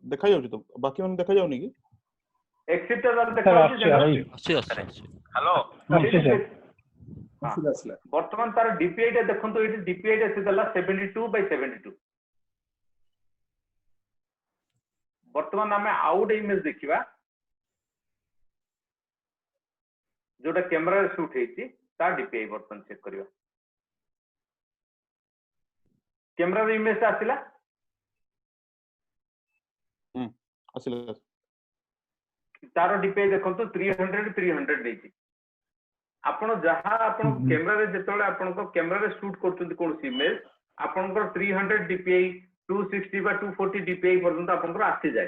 देखा जाउची तो बाकी मन देखा जाउनी की एक्सेप्टर देखा जाउची आछी हेलो आसिला वर्तमान तार डीपीआई टा देखंतु एटी डीपीआई टा सिदला 72/72 वर्तमान हमें आउट इमेज देखिबा जोटा कैमरा रे शूट हेची ता डीपीआई वर्तमान चेक करिवा कैमरा रे इमेज आसिला आसिला तार डीपीआई देखंतु 300 देची आपण जहां आपण कैमरा रे जेतोले आपण को कैमरा रे शूट करचुंती कोन इमेज आपण को 300 डीपीआई 260 बा 240 डीपीआई पर्यंत आपण को आसी जाय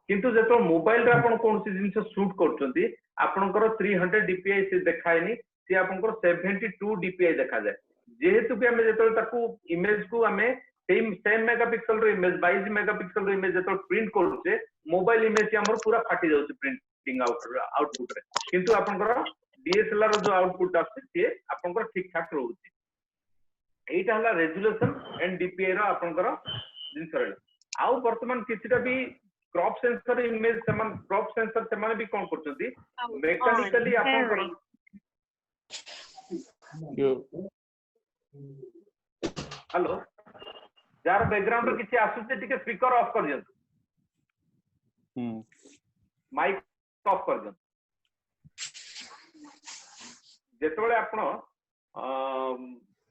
किंतु जेतो मोबाइल रे आपण कोन सी जिंस शूट करचुंती आपण को 300 डीपीआई से देखायनी से आपण को 72 डीपीआई देखा जाय जेहेतु कि हमें जेतोले ताकू इमेज को हमें सेम मेगापिक्सल रो इमेज 22 मेगापिक्सल रो इमेज जेतो प्रिंट करछे मोबाइल इमेज हमर पूरा फाटी जाउछ प्रिंटिंग आउटपुट रे किंतु आपण को डीएसएलआर जो आउटपुट आछे से आपन को ठीक ठाक रहउची एटा हला रेजुलेशन एंड डीपीआई रो आपन को जिंस रहले आउ वर्तमान किछटा भी क्रॉप सेंसर इमेज समान क्रॉप सेंसर समान भी कोन करचंती मेकानिकली आपन हेलो जार बैकग्राउंड रे किछि आसुते टिके स्पीकर ऑफ कर दियंतु माइक ऑफ कर दियंतु जेतबेले आपण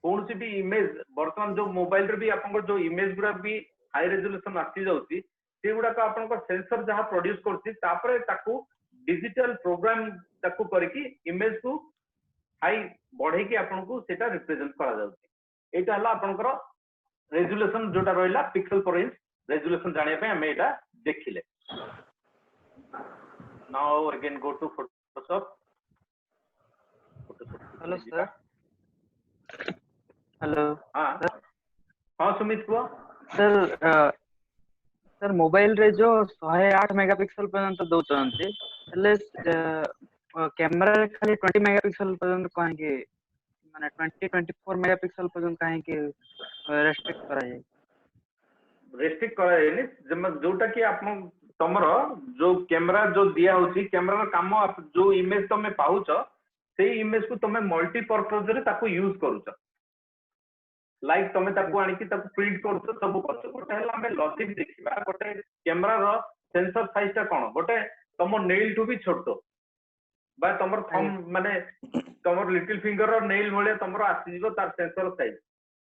कौन सी भी इमेज वर्तमान जो मोबाइल रे भी आपन जो इमेज गुडा भी हाई रेजोल्यूशन आसी जाउची से गुडा का आपन को सेंसर जहां प्रोड्यूस करची तापरे ताकू डिजिटल प्रोग्राम ताकू करकी इमेज को हाई बढ़े की आपन को सेटा रिप्रेजेंट करा जाउची एटा हला आपन को रेजोल्यूशन जोटा रहला पिक्सल पर इंच रेजोल्यूशन जानिया पे हम एटा देखिले now again go to Photoshop hello sir. Hello हाँ हाँ सुमित को सर सर मोबाइल रे जो 108 मेगापिक्सल पर्यंत दौरान हेले कैमरा खाली 20 मेगापिक्सल पर्यंत कहीं माने 20-24 मेगापिक्सल पर्यंत कहीं रेस्ट्रिक्ट करा जाए रेस्ट्रिक्ट कराएनि जोटा कि आपण तमर जो कैमरा जो दिया होची कैमरा काम जो इमेज तमे पाउछ से इमेज को तमे मल्टीपर्पज रे ताको यूज करूछ लाइक तमे ताको आनी कि ताको प्रिंट करूछ सब करछ गोटे हला हमें लॉजिक देखिबा गोटे कैमरा रो सेंसर साइज ता कोन गोटे तम नेल टू भी छोटो बा तमर थम माने तमर लिटिल फिंगर रो नेल भले तमर आसी जीवो तार सेंसर साइज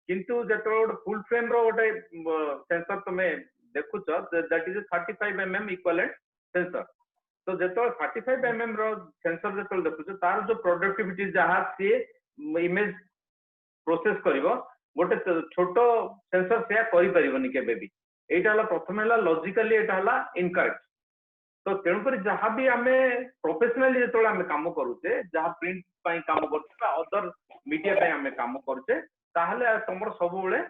किंतु जेतो फुल फ्रेम रो गोटे सेंसर तमे देखुछ that is 35 mm equivalent sensor तो जेतो 35 mm रो सेंसर जेतो देखुछ तार जो प्रोडक्टिविटी जहा से इमेज प्रोसेस करिवो गोटे छोटो सेंसर से करि परिबनी केबे भी एटा हला प्रथम हला लॉजिकली एटा हला इनकरेक्ट तो तेणु कर जहाँ भी आमे प्रोफेशनली जेतो आमे काम करूचे जहाँ प्रिंट पई काम करते अदर मीडिया पई आमे काम करते ताहले तमर सब बेले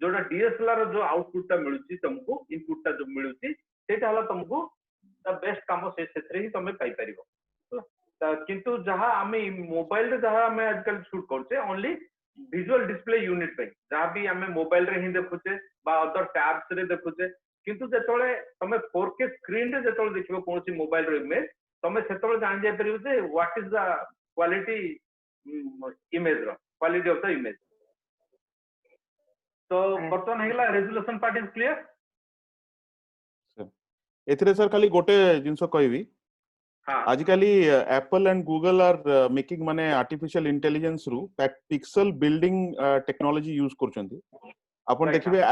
जोटा डीएसएलआर जो आउटपुट ता मिलुची तुमको इनपुट ता जो मिलुची सेटा हला तुमको द बेस्ट काम से सेतरे ही तमे पाई परिबो किंतु जहाँ आमे मोबाइल रे जहाँ आमे आजकल शूट करते ओनली विजुअल डिस्प्ले यूनिट पे जहाँ भी आमे मोबाइल रे ही देखुचे बा अदर टैब्स रे देखुचे किंतु जेतोले तमे 4K स्क्रीन रे जेतोले देखिबो कोनसी मोबाइल रो इमेज तमे सेतोले जान जाय परिबो जे what is the quality image रो क्वालिटी ऑफ द इमेज तो बर्तन हेला रेजोल्यूशन पार्ट इज क्लियर एथिरे सर खाली गोटे जिंस कहबी हां आजिकली Apple and Google are making माने आर्टिफिशियल इंटेलिजेंस रु पिक्सेल बिल्डिंग टेक्नोलॉजी यूज करछंती आपण देखिबे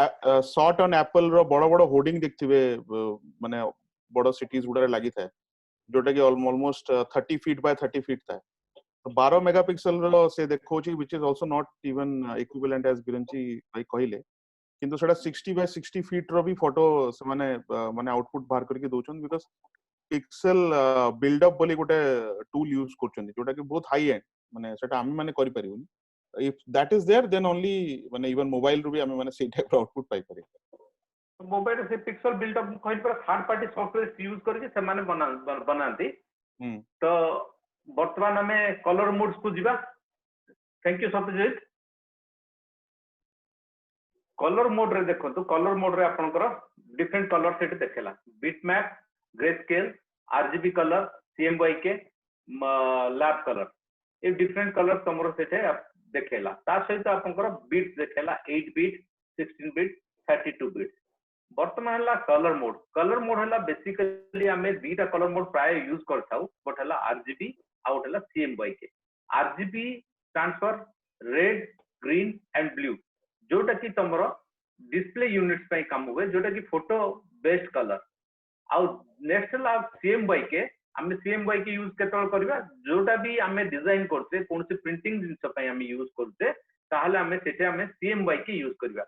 शॉट ऑन एप्पल रो बड़ बड़ होर्डिंग देखथिबे माने बड़ सिटीज गुडा लागि थाए जोटा कि ऑलमोस्ट 30 फीट बाय 30 फीट थाए तो 12 मेगापिक्सल रो से देखोची which is also not even equivalent as Biranchi भाई कहिले किंतु सेटा 60 बाय 60 फीट रो भी फोटो से माने माने आउटपुट बाहर करके दोछन बिकॉज़ पिक्सेल बिल्ड अप बोली गोटे टूल यूज करछन जोटा कि बहुत हाई एंड माने सेटा आमी माने करि परिबोनी if that is there then only माने even मोबाइल रो भी आमे माने सेही टाइप रो आउटपुट पाई पारे मोबाइल से पिक्सेल बिल्ड अप कहि पर थर्ड पार्टी सॉफ्टवेयर यूज करके से माने बनाती तो वर्तमान हमें कलर मोड्स को जीवा thank you Satyajit colour mode रे देखो तो कलर मोड रे आपनकर डिफरेंट कलर सेट देखेला bitmap grey scale RGB colour CMYK lab colour ये डिफरेंट कलर तमरो सेटे देखेला ता सहित आपनकर बिट्स देखेला 8 बिट 16 बिट 32 बिट वर्तमान हला कलर मोड हला बेसिकली हमें दुईटा कलर मोड प्राय यूज करथाउ बट हला आरजीबी आउट हला CMYK RGB stands for red green and blue जोटा कि तमरो डिस्प्ले यूनिट्स पे काम हुए जोटा कि फोटो बेस्ट कलर आउ नेक्स्ट हला सीएमवाईके आमे सीएमवाईके यूज केतल करबा जोटा भी आमे डिजाइन करते कोनसे प्रिंटिंग जिंस पे आमे यूज करते ताहले आमे सेटे आमे सीएमवाईके यूज करबा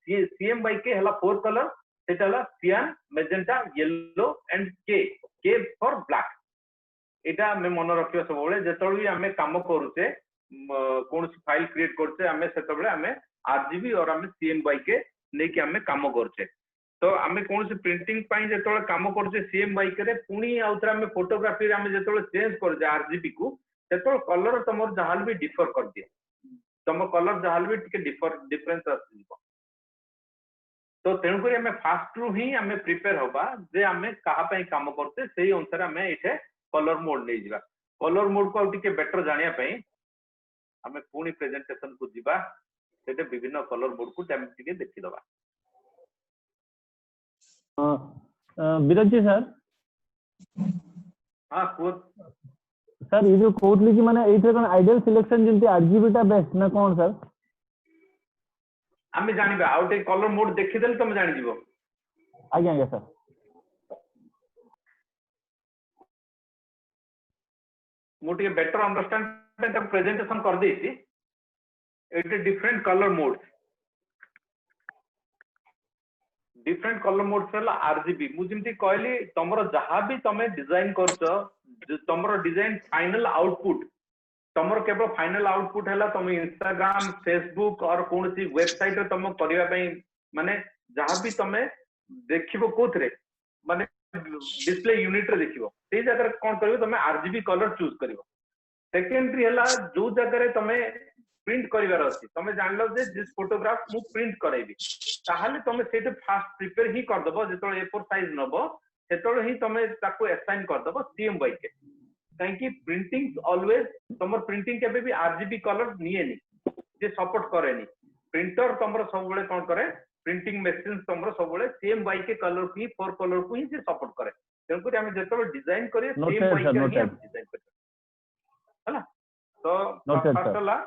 सीएमवाईके हला 4 कलर सेटा हला सियान मैजेंटा येलो एंड के फॉर ब्लैक एटा हमें मन रखियो सब बेले जेतल भी आमे काम करूते कोनसी फाइल क्रिएट करते आमे सेते बेले आमे आरजीबी और आमे सीएमवाईके नै कि आमे काम करते तो आमे कोनसी प्रिंटिंग पाई जेतल काम करते सीएमवाईके रे पुनी आउतरा आमे फोटोग्राफी रे आमे जेतल चेंज करते आरजीबी को सेतल कलर तमर जहाल भी डिफर कर दिए तम कलर जहाल भी टिके डिफरेंस आसीबो तो तेणु करी आमे फास्ट रु ही आमे प्रिपेयर होबा जे आमे कहा पई काम करते सेही अनुसार आमे एठे कलर मोड नै जिबा कलर मोड को टिके बेटर जानिया पई आमे पुनी प्रेजेंटेशन को जिबा सेटे विभिन्न कलर मोड को टाइम टिके देखि दबा विराज जी सर हां को सर ये जो कोटली की माने एथे कोन आइडियल सिलेक्शन जंती आरजीबी टा बेस्ट ना कोन सर आमे जानिबा आउट ए कलर मोड देखि देल तुम जानि दिबो आज्ञा आज्ञा सर मोटे बेटर अंडरस्टैंड तक प्रेजेंटेशन कर देछि एटे different colour modes different colour modes हला आरजीबी मु जेमति कहली तमरो जहां भी तमे डिजाइन करछो तमरो डिजाइन फाइनल आउटपुट तमर केवल फाइनल आउटपुट है तुम इंस्टाग्राम फेसबुक और कौन सी वेबसाइट रे तुम करने माने जहाँ भी तुम देखिबो कोथरे माने डिस्प्ले यूनिट रे देखिबो से जगह कौन करिवो तुम आरजीबी कलर चूज करिवो। सेकेंडरी है जो जगह तुम प्रिंट करिवार अछि तुम जानलो जे दिस फोटोग्राफ मु प्रिंट करैबी ताहाले तुम सेटे फास्ट प्रिपेयर ही कर दबो जेतो A4 साइज नबो सेतो ही तुम ताको असाइन कर दबो CMYK के काहे प्रिंटिंग ऑलवेज तुम प्रिंटिंग केबे भी आरजीबी कलर नियेनी जे सपोर्ट करेनी प्रिंटर तुमरो सब बेले कोन करे प्रिंटिंग मशीन तुमरो सब बेले CMYK कलर की 4 कलर को ही से सपोर्ट करे तेनकरी हम जेतो डिजाइन करिए CMYK ही हम डिजाइन करिए हला तो फर्स्ट हला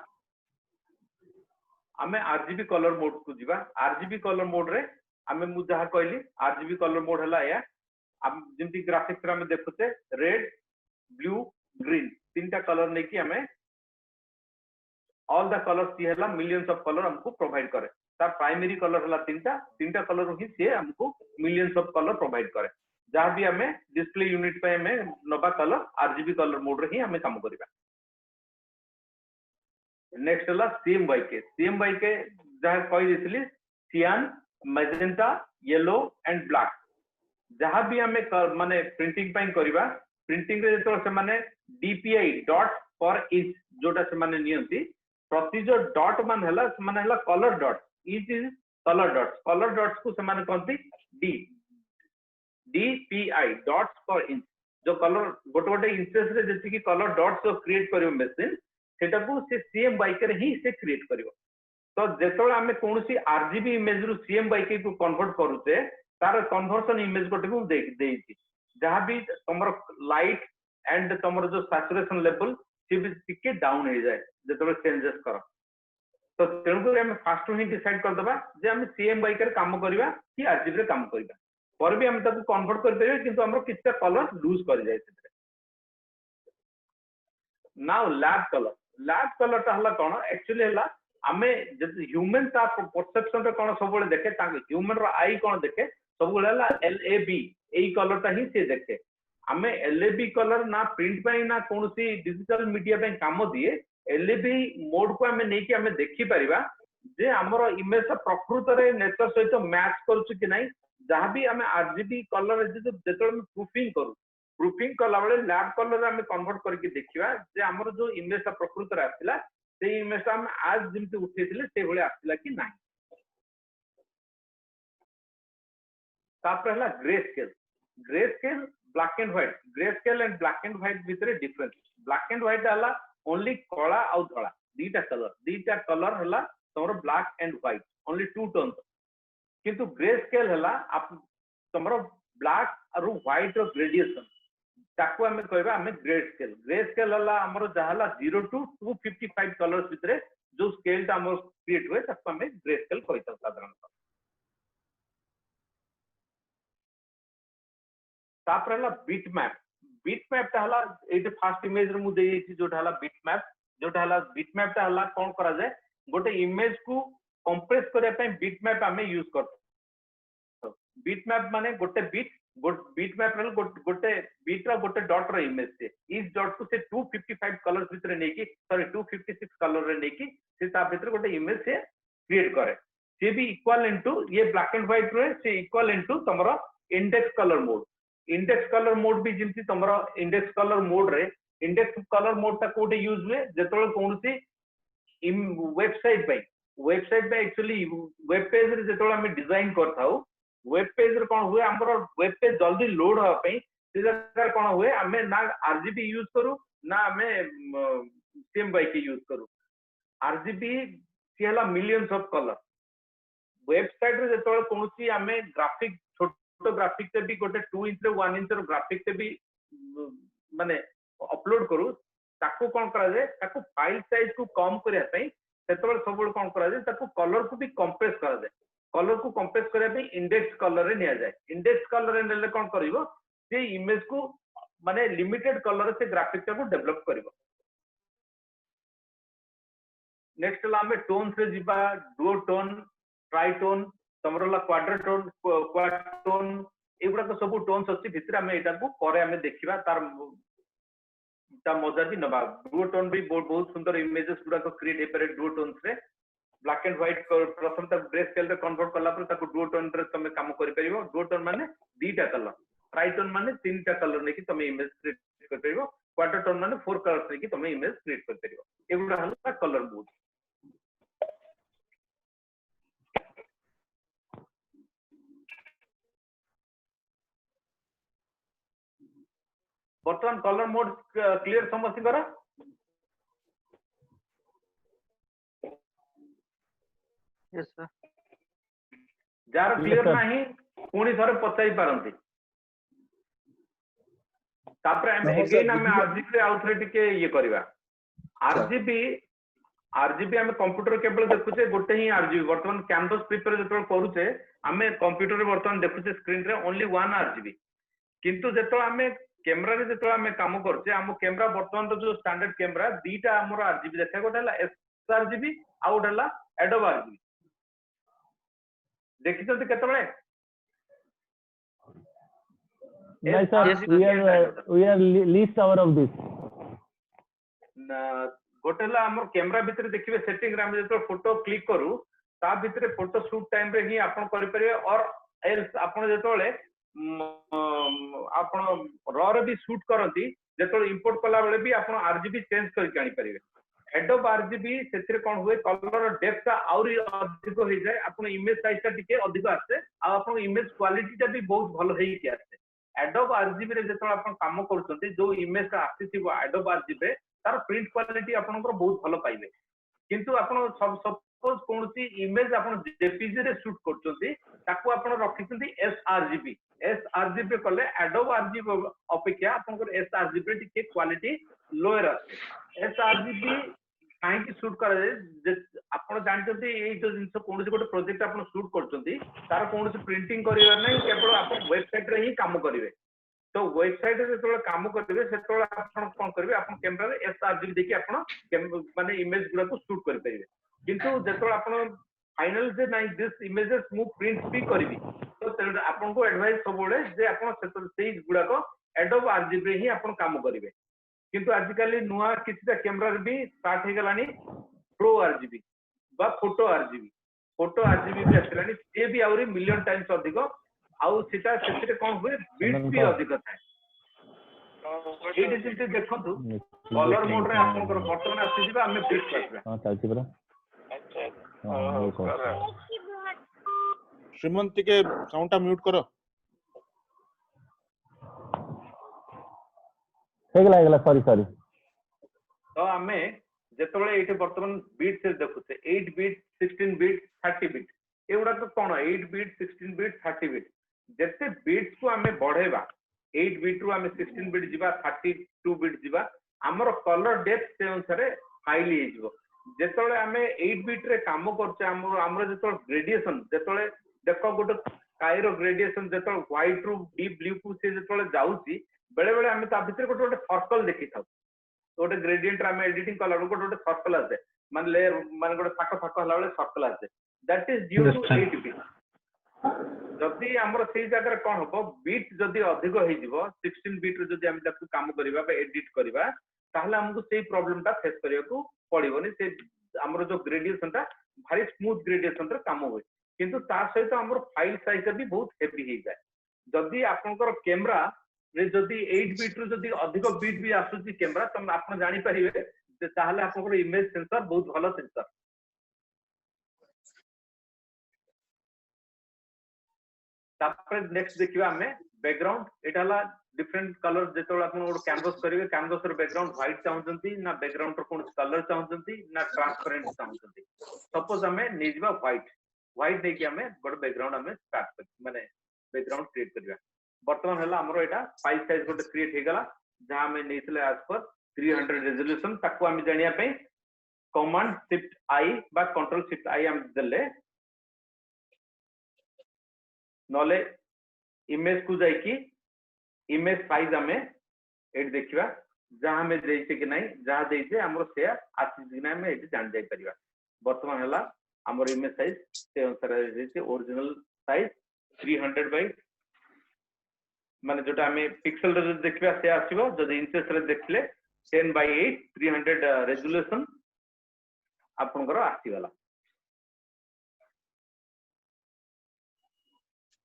हमें आरजीबी कलर मोड को जीवा आरजीबी कलर मोड रे हमें मु जहा कहली आरजीबी कलर मोड हला या हम जेंति ग्राफिक्स रे हम देखुते रेड ब्लू ग्रीन तीनटा कलर ने की हमें ऑल द कलर्स की हला मिलियंस ऑफ कलर हमको प्रोवाइड करे तार प्राइमरी कलर हला तीनटा कलर ही से हमको मिलियंस ऑफ कलर प्रोवाइड करे जहां भी हमें डिस्प्ले यूनिट पे हमें नबा कलर आरजीबी कलर मोड रे ही हमें काम करिबा। नेक्स्ट हला CMYK जहां कहि देथिली सियान मैजेंटा येलो एंड ब्लैक जहां भी हमें माने प्रिंटिंग पाइन करिबा प्रिंटिंग रे तो से माने DPI डॉट पर इंच जोटा से माने नियंती प्रति जो डॉट मान हला माने हला colour dot etch is colour dots को से माने कोनती DPI डॉट्स पर इंच जो कलर गोटे इंचेस रे जति की कलर डॉट्स जो क्रिएट करियो मशीन सेटा को से CMYK रे ही से क्रिएट करियो तो जेतोळे हमें कोनसी आरजीबी इमेज रु CMYK को कन्वर्ट करूते तार कन्वर्सन इमेज गोटे को देइछि जहां भी तमरो लाइट एंड तमरो जो सैचुरेशन लेवल से भी टिके डाउन हो जाए जेतोळे चेंजेस कर तो तेणुकर हम फास्ट ही डिसाइड कर दबा जे हम CMYK रे काम करबा कि आरजीबी रे काम करबा पर भी हम ताको कन्वर्ट कर देबे किंतु हमरो किछटा कलर लूज कर जाय छै। नाउ लैब कलर ता हला कोन एक्चुअली हला हमें जब ह्यूमन ता परसेप्शन रे कोन सब बेले देखे ता ह्यूमन रो आई कोन देखे सब बेले हला LAB एई कलर ता ही से देखे हमें LAB कलर ना प्रिंट पे ना कोनसी डिजिटल मीडिया पे काम दिए LAB मोड को हमें नहीं कि हमें देखि परिबा जे हमरो इमेज प्रकृत रे नेचर सहित मैच करछु कि नहीं जहां भी हमें आरजीबी कलर जेतो हम प्रूफिंग कला बेले लैब कलर हमें कन्वर्ट करके देखिबा जे हमरो जो इमेज प्रकृत रे आसिला से इमेज हम आज जिमते उठेथिले से भले आसिला कि नहीं। तापर grey scale black and white grey scale and black and white भितरे डिफरेंस ब्लैक एंड व्हाइट हला ओनली कला आ धला दीटा कलर हला तमरो black and white only two tones किंतु ग्रे स्केल हला तमरो ब्लैक और व्हाइट रो ग्रेडिएशन ताको हमें कहबा हमें ग्रे स्केल हला हमरो जहाला 0 to 255 कलर्स भितरे जो स्केल ता हमरो क्रिएट होय ताको हमें ग्रे स्केल कहता साधारणतः। तापर हला बिटमैप ता हला एटे फर्स्ट इमेज रे मु देई छी जोटा हला बिटमैप ता हला कोन करा जाय गोटे इमेज को कंप्रेस करे पे बिटमैप हमें यूज करतो बिटमैप माने गोटे बिटमैप रे गोटे बिट रा गोटे डॉट रा इमेज से इस डॉट को से 255 कलर्स भितरे नै कि सॉरी 256 कलर रे नै कि से ता भितरे गोटे इमेज से क्रिएट करे से भी इक्वल इनटू ये ब्लैक एंड व्हाइट रे से इक्वल इनटू तमरो इंडेक्स कलर मोड भी जिमती तमरो इंडेक्स कलर मोड ता कोटे यूज हुए जेतोळे कोनसी वेबसाइट पे एक्चुअली वेब पेज रे जेतोळे हम डिजाइन करथाउ वेब पेज रे कोन हुए हमरो वेब पेज जल्दी लोड हो पे से जगह कोन हुए हमें ना आरजीबी यूज करू ना हमें CMYK यूज करू आरजीबी सेला मिलियंस ऑफ कलर वेबसाइट रे जेतोळे कोनसी हमें ग्राफिक छोटो ग्राफिक से भी गोटे 2 इंच रे 1 इंच रो ग्राफिक से भी माने अपलोड करू ताको कोन करा जाय ताको फाइल साइज को कम करिया पई सेतबेल सबल कोन करा जाय ताको कलर को भी कंप्रेस करा जाय कलर को कंप्रेस करिया पई इंडेक्स कलर रे निया जाय इंडेक्स कलर रे नेले कोन करिवो से इमेज को माने लिमिटेड कलर से ग्राफिक को डेवलप करिवो। नेक्स्ट ला हमें टोन से जीवा डुओ टोन ट्राइटोन तमरला क्वाड्रोटोन एगुडा तो सब टोन्स अछि भितर हमें एटा को परे हमें देखिबा तार ता मजा भी नबा डुओटोन भी बहुत सुंदर इमेजेस गुडा को क्रिएट हे पारे डुओटोन्स रे ब्लैक एंड व्हाइट प्रथम तक ग्रे स्केल रे कन्वर्ट करला पर ताको डुओटोन रे तमे काम करि परिबो डुओटोन माने दीटा कलर ट्राइटोन माने तीनटा कलर ने कि तमे इमेज क्रिएट कर परिबो क्वाड्रटोन माने 4 कलर्स ने कि तमे इमेज क्रिएट कर परिबो एगुडा हला कलर मोड वर्तमान कलर मोड क्लियर समझ करा यस सर जार क्लियर नाही पुणी थरे पचाई पारंती तापर हम अगेन हम आरजीबी आउथरे टिके ये करबा आरजीबी हम कंप्यूटर केवल देखुचे गोटे ही आरजीबी वर्तमान कैनवस प्रिपेयर जतो करूचे हमें कंप्यूटर रे वर्तमान देखुचे स्क्रीन रे ओनली वन आरजीबी किंतु जतो हमें कैमरा रे जतो हमें काम करचे हम कैमरा वर्तमान रो जो स्टैंडर्ड कैमरा दीटा हमर आरजीबी देखा गोटे हला एसआरजीबी आउट हला एडोब आरजीबी देखि तो केतबळे नहीं sir we are least hour of this गोटेला हमर कैमरा भीतर देखिबे सेटिंग रे हम जतो फोटो क्लिक करू ता भीतर फोटो शूट टाइम रे ही आपण करि परिबे और एल्स आपण जतोले आपण रॉ रे भी शूट करंती जतो इंपोर्ट कला बेले भी आपण आरजीबी चेंज करि आनी परिबे एडोब आरजीबी सेथिरे कोन हुए कलर डेप्थ ता आउरी अधिक हो जाय आपण इमेज साइज ता टिके अधिक आसे आ आपण इमेज क्वालिटी ता भी बहुत भलो हेई कि आसे एडोब आरजीबी रे जतो आपण काम करछंती जो इमेज ता आसीथिबो एडोब आरजीबी रे तार प्रिंट क्वालिटी आपनकर बहुत भलो पाइबे किंतु आपण सपोज कोनसी इमेज आपण जेपीजी रे शूट करछंती ताको आपण रखिछंती एसआरजीबी कले एडोब आरजीबी अपेक्षा आपनकर एसआरजीबी रे टिके क्वालिटी लोअर आसे एसआरजीबी काहे कि शूट करे आपण जानछंती एई जो जिंस कोनसी गोटे प्रोजेक्ट आपण शूट करछंती तार कोनसी प्रिंटिंग करिवार नै केवल आपण वेबसाइट रे ही काम करिवे तो वेबसाइट रे जेतोले काम करबे सेतोले आपण कोन करबे आपण कैमरा रे एसआरजीबी देखि आपण माने इमेज गुडा को शूट कर परिबे किंतु जेतोले आपण फाइनल जे नाइ दिस इमेजेस मु प्रिंट भी करबी तो आपण को एडवाइस सबोले जे आपण सेई गुडा को एडोब आरजीबी ही आपण काम करिवे किंतु आजिकली नुआ किछटा कैमरा रे भी स्टार्ट हे गलानी प्रो आरजीबी बा फोटो आरजीबी भी आसलानी ए भी आउरी मिलियन टाइम्स अधिक आउ सेटा सेते कोन हुए बीट भी अधिक थाए एडी जेते देखंतु कलर मोड रे आपनकर बटन आसी दिबा हमें बीट करबा हां चलती बरा श्रीमंत के साउंडटा म्यूट करो हेगला सॉरी तो हमें जेतबळे एटे वर्तमान बीट से देखुते 8 बीट 16 बीट 30 बीट एउडा तो कोन 8 बीट 16 बीट 30 बीट जते बीट्स को हमें बढ़ेबा 8 बीट रु हमें 16 बीट जिबा 32 बीट जिबा हमर कलर डेप्थ से अनुसार हाईली हे जिवो जेतबळे हमें 8 बीट रे काम करचे हमर जेतबळे ग्रेडिएशन जेतबळे देखो गोटे काइरो ग्रेडिएशन जेतबळे व्हाइट रु डीप ब्लू को से जेतबळे जाउची बेले बेले हमें ता भीतर गोटे सर्कल देखि थाउ गोटे ग्रेडिएंट रे हमें एडिटिंग कला गोटे सर्कल आसे मान लेयर मान गोटे फाको फाको हला बेले सर्कल आसे that is due to 8 bit जदि हमर सेई जगह कोन होबो बीट जदि अधिक हे जिवो 16 बीट रे जदि हम ताकू काम करिबा बा एडिट करिबा ताहले हमकु सेई प्रॉब्लम ता फेस करिया को पड़िबोनी से हमर जो ग्रेडिएशन ता भारी स्मूथ ग्रेडिएशन रे काम होय किंतु ता सहित हमर फाइल साइज भी बहुत हेवी हे जाय जदि आपनकर कैमरा रे जदि 8 बीट रो जदि अधिक बीट भी आसुची कैमरा त आपण जानि परिबे जे ताहले आपनकर इमेज सेंसर बहुत भलो सेंसर तापर नेक्स्ट देखिबा हमें बैकग्राउंड एटाला डिफरेंट कलर जेतोला आपण ओड कैनवस करिवे कैनवस रे बैकग्राउंड व्हाइट चाहउचंती ना बैकग्राउंड रो कोन कलर चाहउचंती ना ट्रांसपेरेंट चाहउचंती सपोज हमें निजबा व्हाइट नै कि हमें बड बैकग्राउंड हमें स्टार्ट कर माने बैकग्राउंड क्रिएट करबा वर्तमान हला हमरो एटा फाइल साइज गोटे क्रिएट हे गला जहां में नेथले आज पर 300 रेजोल्यूशन ताको हम जानिया पे कमांड शिफ्ट आई बा कंट्रोल शिफ्ट आई हम दले नले इमेज को जाई कि इमेज साइज हमें एट देखिबा जहां में देइसे कि नहीं जहां देइसे हमरो से आसी दिना में एट जान जाई परिबा वर्तमान हला हमर इमेज साइज से अनुसार देइसे ओरिजिनल साइज 300 बाय माने जोटा हमें पिक्सेल रे देखिबा से आसीबो जदि इंचेस रे देखले 10:8 300 रेजोल्यूशन आपनकर आसीगला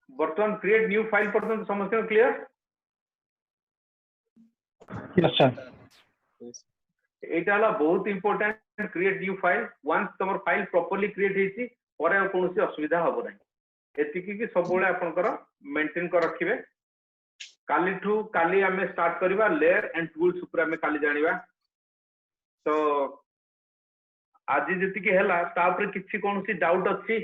बर्तमान क्रिएट न्यू फाइल पर्यंत समस्या क्लियर यस सर एटा हला बहुत important create new file once तमर फाइल प्रॉपर्ली क्रिएट हेची परे कोनोसी असुविधा हबो नै एतिकी कि सब बेले आपनकर मेंटेन कर रखिबे काली आमे स्टार्ट करबा लेयर एंड टूल्स ऊपर आमे काली जानिबा तो आज जति कि हला ता ऊपर किछि कोनोसी डाउट अछि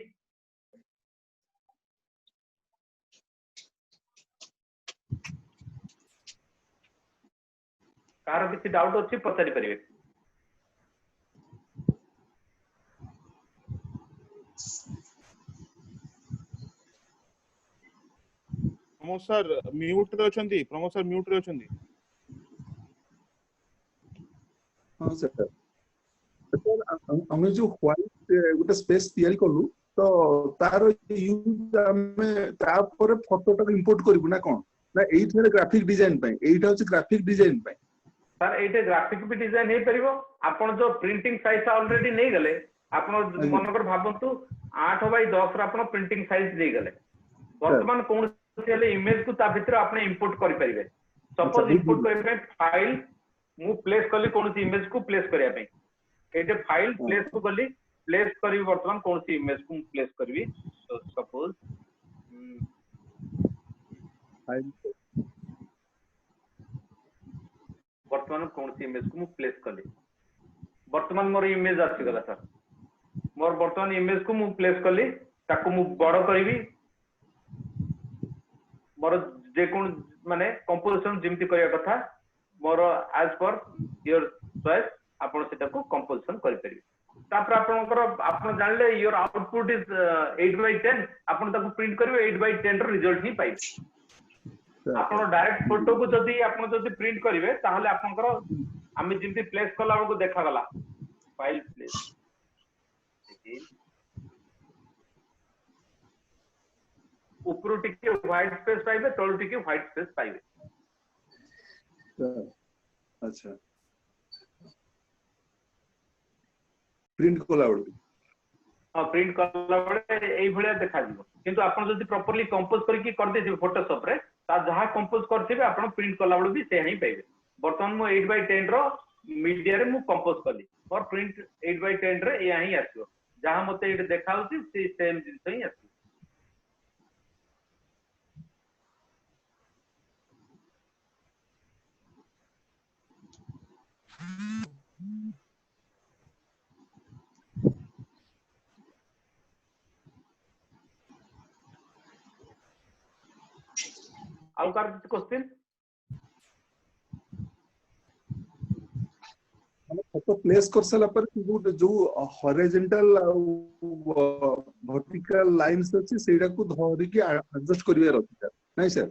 कार किसी डाउट अच्छी पचारि परिवे प्रमोद सर म्यूट रे अछंती प्रमोद सर म्यूट रे अछंती हां सर हमें जो व्हाइट गोटे स्पेस तैयारी करलु तो तार यूज हमें ता पर फोटो टा इंपोर्ट करबु ना कोन ना एइथरे ग्राफिक डिजाइन पय एइटा होची ग्राफिक डिजाइन पय सर एटे ग्राफिक भी डिजाइन हे परिबो आपण जो प्रिंटिंग साइज ऑलरेडी नै गले आपण मनकर भाबंतु 8/10 रा आपण प्रिंटिंग साइज दे गले वर्तमान कोन से इमेज को ता भीतर आपण इंपोर्ट करि परिबे सपोज इंपोर्ट करबे फाइल मु प्लेस करली कोन सी इमेज को प्लेस करिया पे एटे फाइल प्लेस को करली प्लेस करी वर्तमान कोन सी इमेज को प्लेस करबी तो सपोज फाइल वर्तमान कौन सी इमेज को मु प्लेस कली वर्तमान मोर इमेज आसी गला सर मोर वर्तमान इमेज को मु प्लेस कली ताको मु बड़ करबी मोर जे कोन माने कंपोजिशन जिमति करिया कथा मोर एज पर योर चॉइस आपण सेटा को कंपोजिशन करि परिबे तापर आपनकर आपण जानले योर आउटपुट इज 8/10 आपण ताको प्रिंट करबे 8/10 रो रिजल्ट ही पाइबे आपण डायरेक्ट फोटो को जदी आपण जदी प्रिंट करिवे ताहले आपनकर आमे जिमति प्लेस कला को देखा गला फाइल प्लेस ऊपर टिके व्हाइट स्पेस पाइबे तळ टिके व्हाइट स्पेस पाइबे अच्छा प्रिंट कला बड हां प्रिंट कला बड एई भलिया देखा दिबो किंतु आपण जदी प्रॉपर्ली कंपोज करके कर देथिबे फोटोशॉप रे ता जहा कंपोज करथिबे आपण प्रिंट कला बड भी से ही पाइबे वर्तमान मो 8/10 रो मीडिया रे मु कंपोज करली और प्रिंट 8/10 रे या ही आसीबो जहा मते एटे देखा होती से सेम जिंस ही आसी आउ कार क्वेश्चन फोटो प्लेस कर सला पर जो हॉरिजॉन्टल वर्टिकल लाइंस अछि सेडा को धरि के एडजस्ट करिवे रहता नहीं सर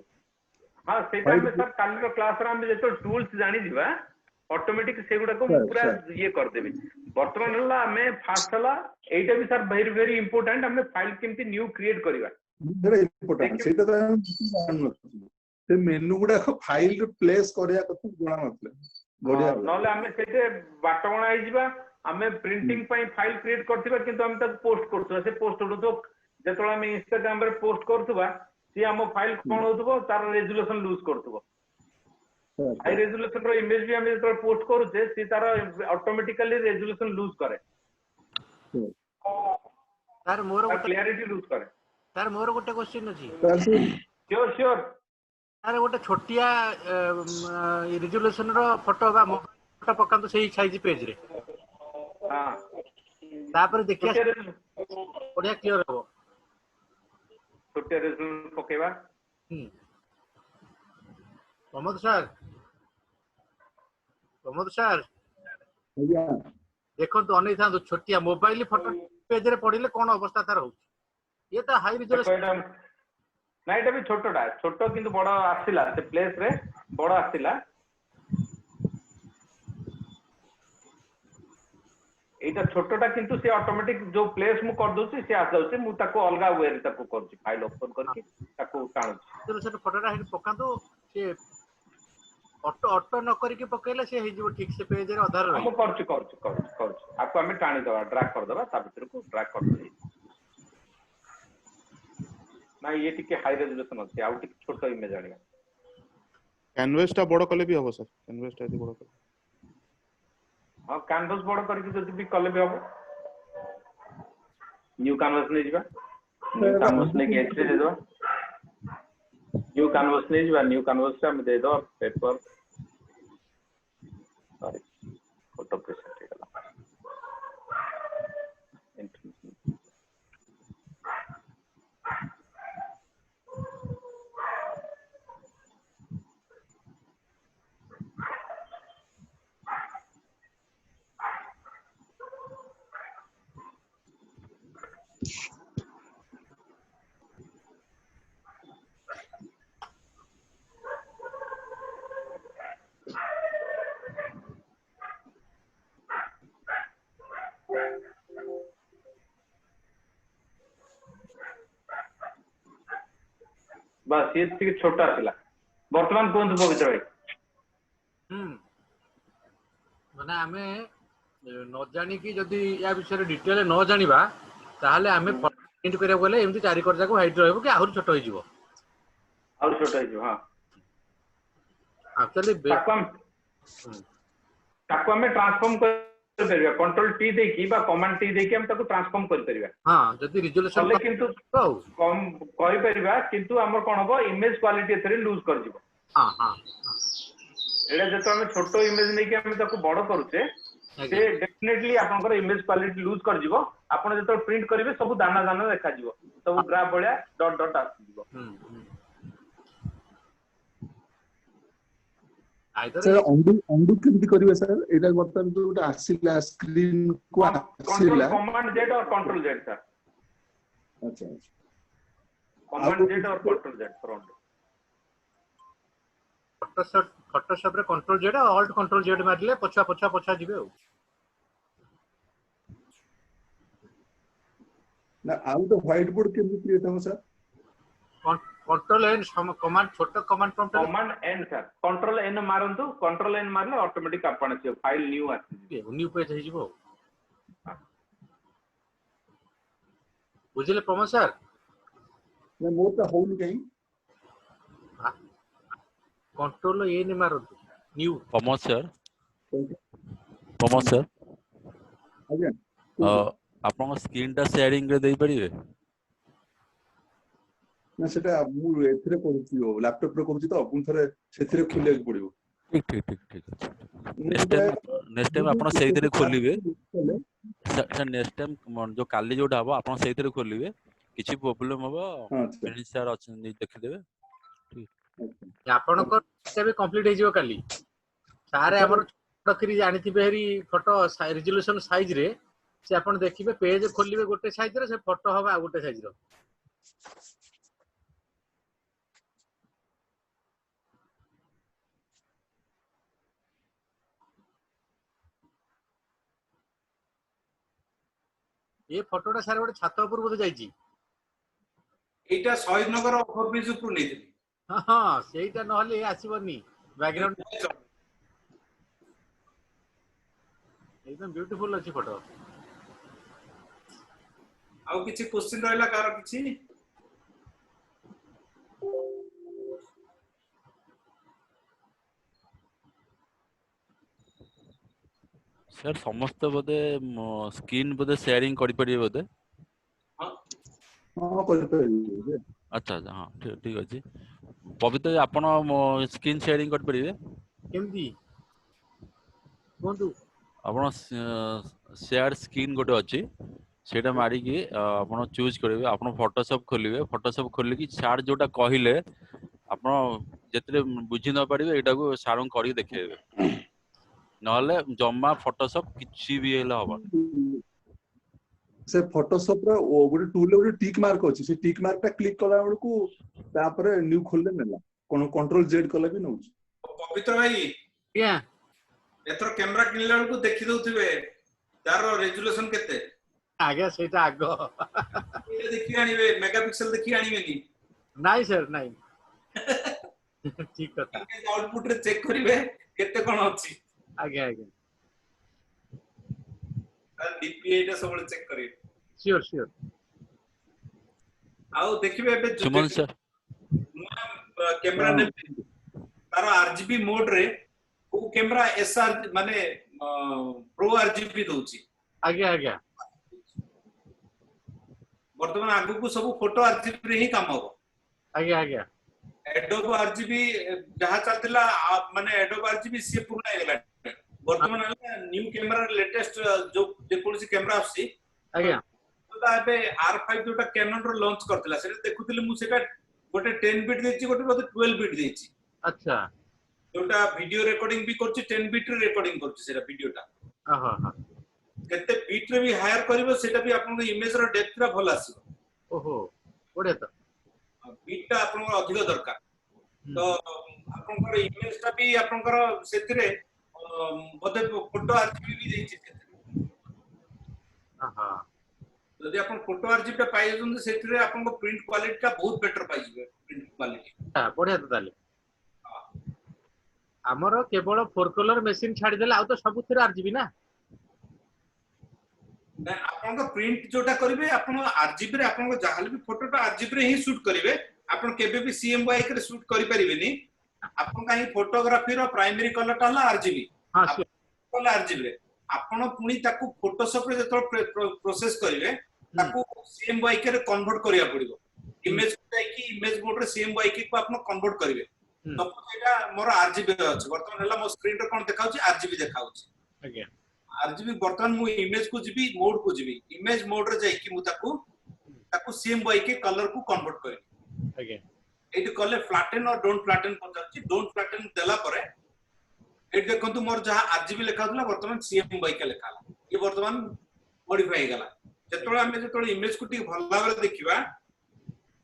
हां सेटा में सर काल रो क्लास रे हम जेतो टूल्स जानि दिबा ऑटोमेटिक सेगुडा को पूरा ये कर देबे वर्तमान हला हमें फास्ट हला एटा भी सर वेरी वेरी इंपोर्टेंट हमें फाइल केमती न्यू क्रिएट करबा वेरी इंपोर्टेंट सेटा तो जान से मेनू गुडा को फाइल रे प्लेस करिया कत गुणा मतलब बढ़िया नले हमें सेटे बाटवणा आइ जिबा हमें प्रिंटिंग पई फाइल क्रिएट करथिबा किंतु हम तक पोस्ट करथु से पोस्ट होतो जेतोला हम इंस्टाग्राम रे पोस्ट करथुबा सी हम फाइल कोन होतबो तार रेजोल्यूशन लूज करथुबो हाई रेजोल्यूशन रो इमेज भी हम जेतोला पोस्ट करूचे सी तार ऑटोमेटिकली रेजोल्यूशन लूज करे सर मोर क्लैरिटी लूज करे सर मोर गोटे क्वेश्चन अछि श्योर श्योर अरे गोटे छोटिया रिजोल्यूशन रो फोटो बा फोटो पकांतो सही साइज पेज रे हां तापर देखिया बढ़िया क्लियर हो छोटे रेजोल्यूशन पकेबा प्रमोद सर भैया देखो तो अनै था छोटिया मोबाइल फोटो पेज रे पडिले कोन अवस्था तार हो ये तो हाई रिजोल्यूशन ना एटा भी छोटोटा छोटो किंतु बड़ आसिला से प्लेस रे बड़ आसिला एटा छोटोटा किंतु से ऑटोमेटिक जो प्लेस मु कर दोसी से आ जाउसे मु ताको अलगा वे रे ताको करछि फाइल ओपन करके ताको टाणु तो से फोटोटा हे पकांतो से ऑटो ऑटो न करके पकेले से हेजिबो ठीक से पेज रे आधार हम रही करछु आपको हमें टाणी दवा ड्रैग कर दवा ता भीतर को ड्रैग कर दे ना ये टिके हाई रेजोल्यूशन अछि आउ टिके छोटो इमेज आनिया कैनवास टा बड़ कले भी हबो सर कैनवास टा बड़ कले हां कैनवास बड़ करके जति भी कले भी हबो न्यू कैनवास ले जिबा न्यू कैनवास ले के एंट्री दे दो न्यू कैनवास ले जिबा न्यू कैनवास से हम दे दो पेपर सॉरी फोटो प्रेजेंट हेला एंट्री बस ये ठीक छोटा थिला वर्तमान कोन बगीचा भाई माने आमे न जानी कि जदी या विषय डिटेल न जानिबा ताहले आमे प्रिंट करे बोले एमती चारि कर जाको हाइट रहबो कि आहुर छोट होई जिवो और छोटा है जो हां एक्चुअली ताको हमें ट्रांसफॉर्म कर परिबा कंट्रोल टी दे की बा कमांड टी दे की हम ताको ट्रांसफॉर्म कर परिबा हां जदी रिजोल्यूशन ले किंतु कम करि परिबा किंतु हमर कोन हो इमेज क्वालिटी एथरे लूज कर जिवो हां हां एडा जतो हम छोटो इमेज नै कि हम ताको बड़ करूचे से डेफिनेटली आपनकर इमेज क्वालिटी लूज कर जिवो आपण जतो प्रिंट करिवे सब दाना दाना देखा जिवो सब ग्राफ बळिया डॉट डॉट आ जिवो सर अंडू केमती करिवे सर एटा बर्तन तो गोटे आसीला स्क्रीन को आसीला कमांड जेड और कंट्रोल जेड सर अच्छा कमांड जेड और कंट्रोल जेड फ्रंट फोटोशॉप रे control Z alt control Z मारले पछा जिवे ना आउट ऑफ व्हाइट बोर्ड केमती क्रिएट हो सर कंट्रोल एन कमांड छोटा command prompt command N sir control N मारंतु कंट्रोल एन मारले ऑटोमेटिक आपण से फाइल न्यू आसी न्यू पेज हे जिवो बुझिले प्रमोद सर ना मोर तो होनी कहीं control N मारंतु new Pramod sir आज्ञा आपन स्क्रीन टा शेयरिंग रे देई परिबे ना सेटा मु एथरे करूची ओ लैपटॉप रे करूची तो अपन थरे सेथरे खोले पड़िबो ठीक नेक्स्ट टाइम आपन सेही तरे खोलिबे सर नेक्स्ट टाइम जो काली जोटा हबो आपन सेही तरे खोलिबे किछि प्रॉब्लम हबो फिनिश सर अछि देखि देबे ठीक आपन को से भी कंप्लीट हे जिवो काली सारे हमर प्रक्रिया जानिथिबे हेरी फोटो रिजोल्यूशन साइज रे से आपन देखिबे पेज खोलिबे गोटे साइज रे से फोटो हबा गोटे साइज रो ये फोटोटा सारे गोटे छात ऊपर बोध जाईची एटा शहीद नगर ओवरब्रिज ऊपर नेथिली हां सेटा नहले आसीबनी बैकग्राउंड एकदम ब्यूटीफुल अछि फोटो आउ किछि क्वेश्चन रहला कार किछि सर समस्त बोधे स्क्रीन बोधे शेयरिंग करि परिबे बोधे हां कर परिबे अच्छा हां ठीक अछि पवित्र आपण स्क्रीन शेयरिंग करि परिबे केमदी कोंतु आपण शेयर स्क्रीन गोटे अछि सेटा मारी कि आपण चूज करिवे आपण फोटोशॉप खोलिवे फोटोशॉप खोलि कि सार जोटा कहिले आपण जेतरे बुझि न परिबे एटा को सारंग करि देखेबे नहले जम्मा फोटोशॉप किछि भी हेला हबा से फोटोशॉप रा गोटे टूल रे गोटे टिक मार्क अछि से टिक मार्क ता क्लिक कला बेलकू तापर न्यू खोलले नेला कोन कंट्रोल जेड कला भी नउछ पवित्र भाई या एथर कैमरा किनला बेलकू देखि दउथिबे तार रेजोल्यूशन केते आगे सेटा आगो ये देखि आनिबे मेगापिक्सल देखि आनिबेनी नाही सर नाही ठीक कथा इमेज आउटपुट रे चेक करिवे केते कोन अछि आज्ञा आज्ञा डीपीआई टा सब चेक करिवे श्योर श्योर आउ देखिबे एबे सुमन सर कैमरा ने तार आरजीबी मोड रे को कैमरा एसआर माने प्रो आरजीबी दोची आज्ञा आज्ञा वर्तमान आगु को सब फोटो आरजीबी रे ही काम हो आज्ञा आज्ञा एडोब आरजीबी जहा चलतिला माने एडोब आरजीबी से पूर्ण हेला वर्तमान न्यू कैमरा लेटेस्ट जो जेकोसी कैमरा आसी आज्ञा तो एबे R5 जोटा कैनन रो लॉन्च करतिला से देखुतिले मु सेटा गोटे 10 बिट देछि गोटे 12 बिट देछि अच्छा जोटा वीडियो रिकॉर्डिंग भी करछि 10 बिट रे रिकॉर्डिंग करछि सेटा वीडियोटा हां हां केते बिट रे भी हायर करबो सेटा भी आपन इमेज रो डेप्थ रा भल आसीबो ओहो बढिया त बिट टा आपन अधिक दरकार तो आपन इमेज टा भी आपन सेतिरे बदे फोटो आरजीबी भी देछि हां यदि आपण फोटो आरजीबी टा पाइ जंद सेतिरे आपन प्रिंट क्वालिटी टा बहुत बेटर पाइ जिवे प्रिंट क्वालिटी हां बढिया त ताले हमरो केवल 4 कलर मशीन छाडी देला आ तो सब थिर आरजीबी ना ना आपन को प्रिंट जोटा करिवे आपन आरजीबी रे आपन को जहाल भी फोटो टा आरजीबी रे ही शूट करिवे आपन केबे भी सीएमवाई के शूट करि परिबेनी आपन काई फोटोग्राफी रो प्राइमरी कलर टा हला आरजीबी हां कलर आरजीबी रे आपन पुनी ताकू फोटोशॉप रे जतो प्रोसेस करिवे ताकू सीएमवाई के कन्वर्ट करिया पड़िबो इमेज की इमेज मोड रे सीएमवाई को आपन कन्वर्ट करिवे तो एटा मोर आरजीबी अछि वर्तमान हला मो स्क्रीन रे कोन देखाउची आरजीबी देखाउची आज्ञा आरजीबी वर्तमान मु इमेज को जिबी मोड को जिबी इमेज मोड रे जाई कि मु ताकू सीएमवाई के कलर को कन्वर्ट करी आज्ञा एट कले फ्लैटन और डोंट फ्लैटन पचाची डोंट फ्लैटन देला परे एट देखंतु मोर जहा आरजीबी लेखाउतला वर्तमान सीएमवाई के लेखाला ये वर्तमान मॉडिफाई गला जेतोळे हमें जेतोळे इमेज को टिक भल भाबरे देखिबा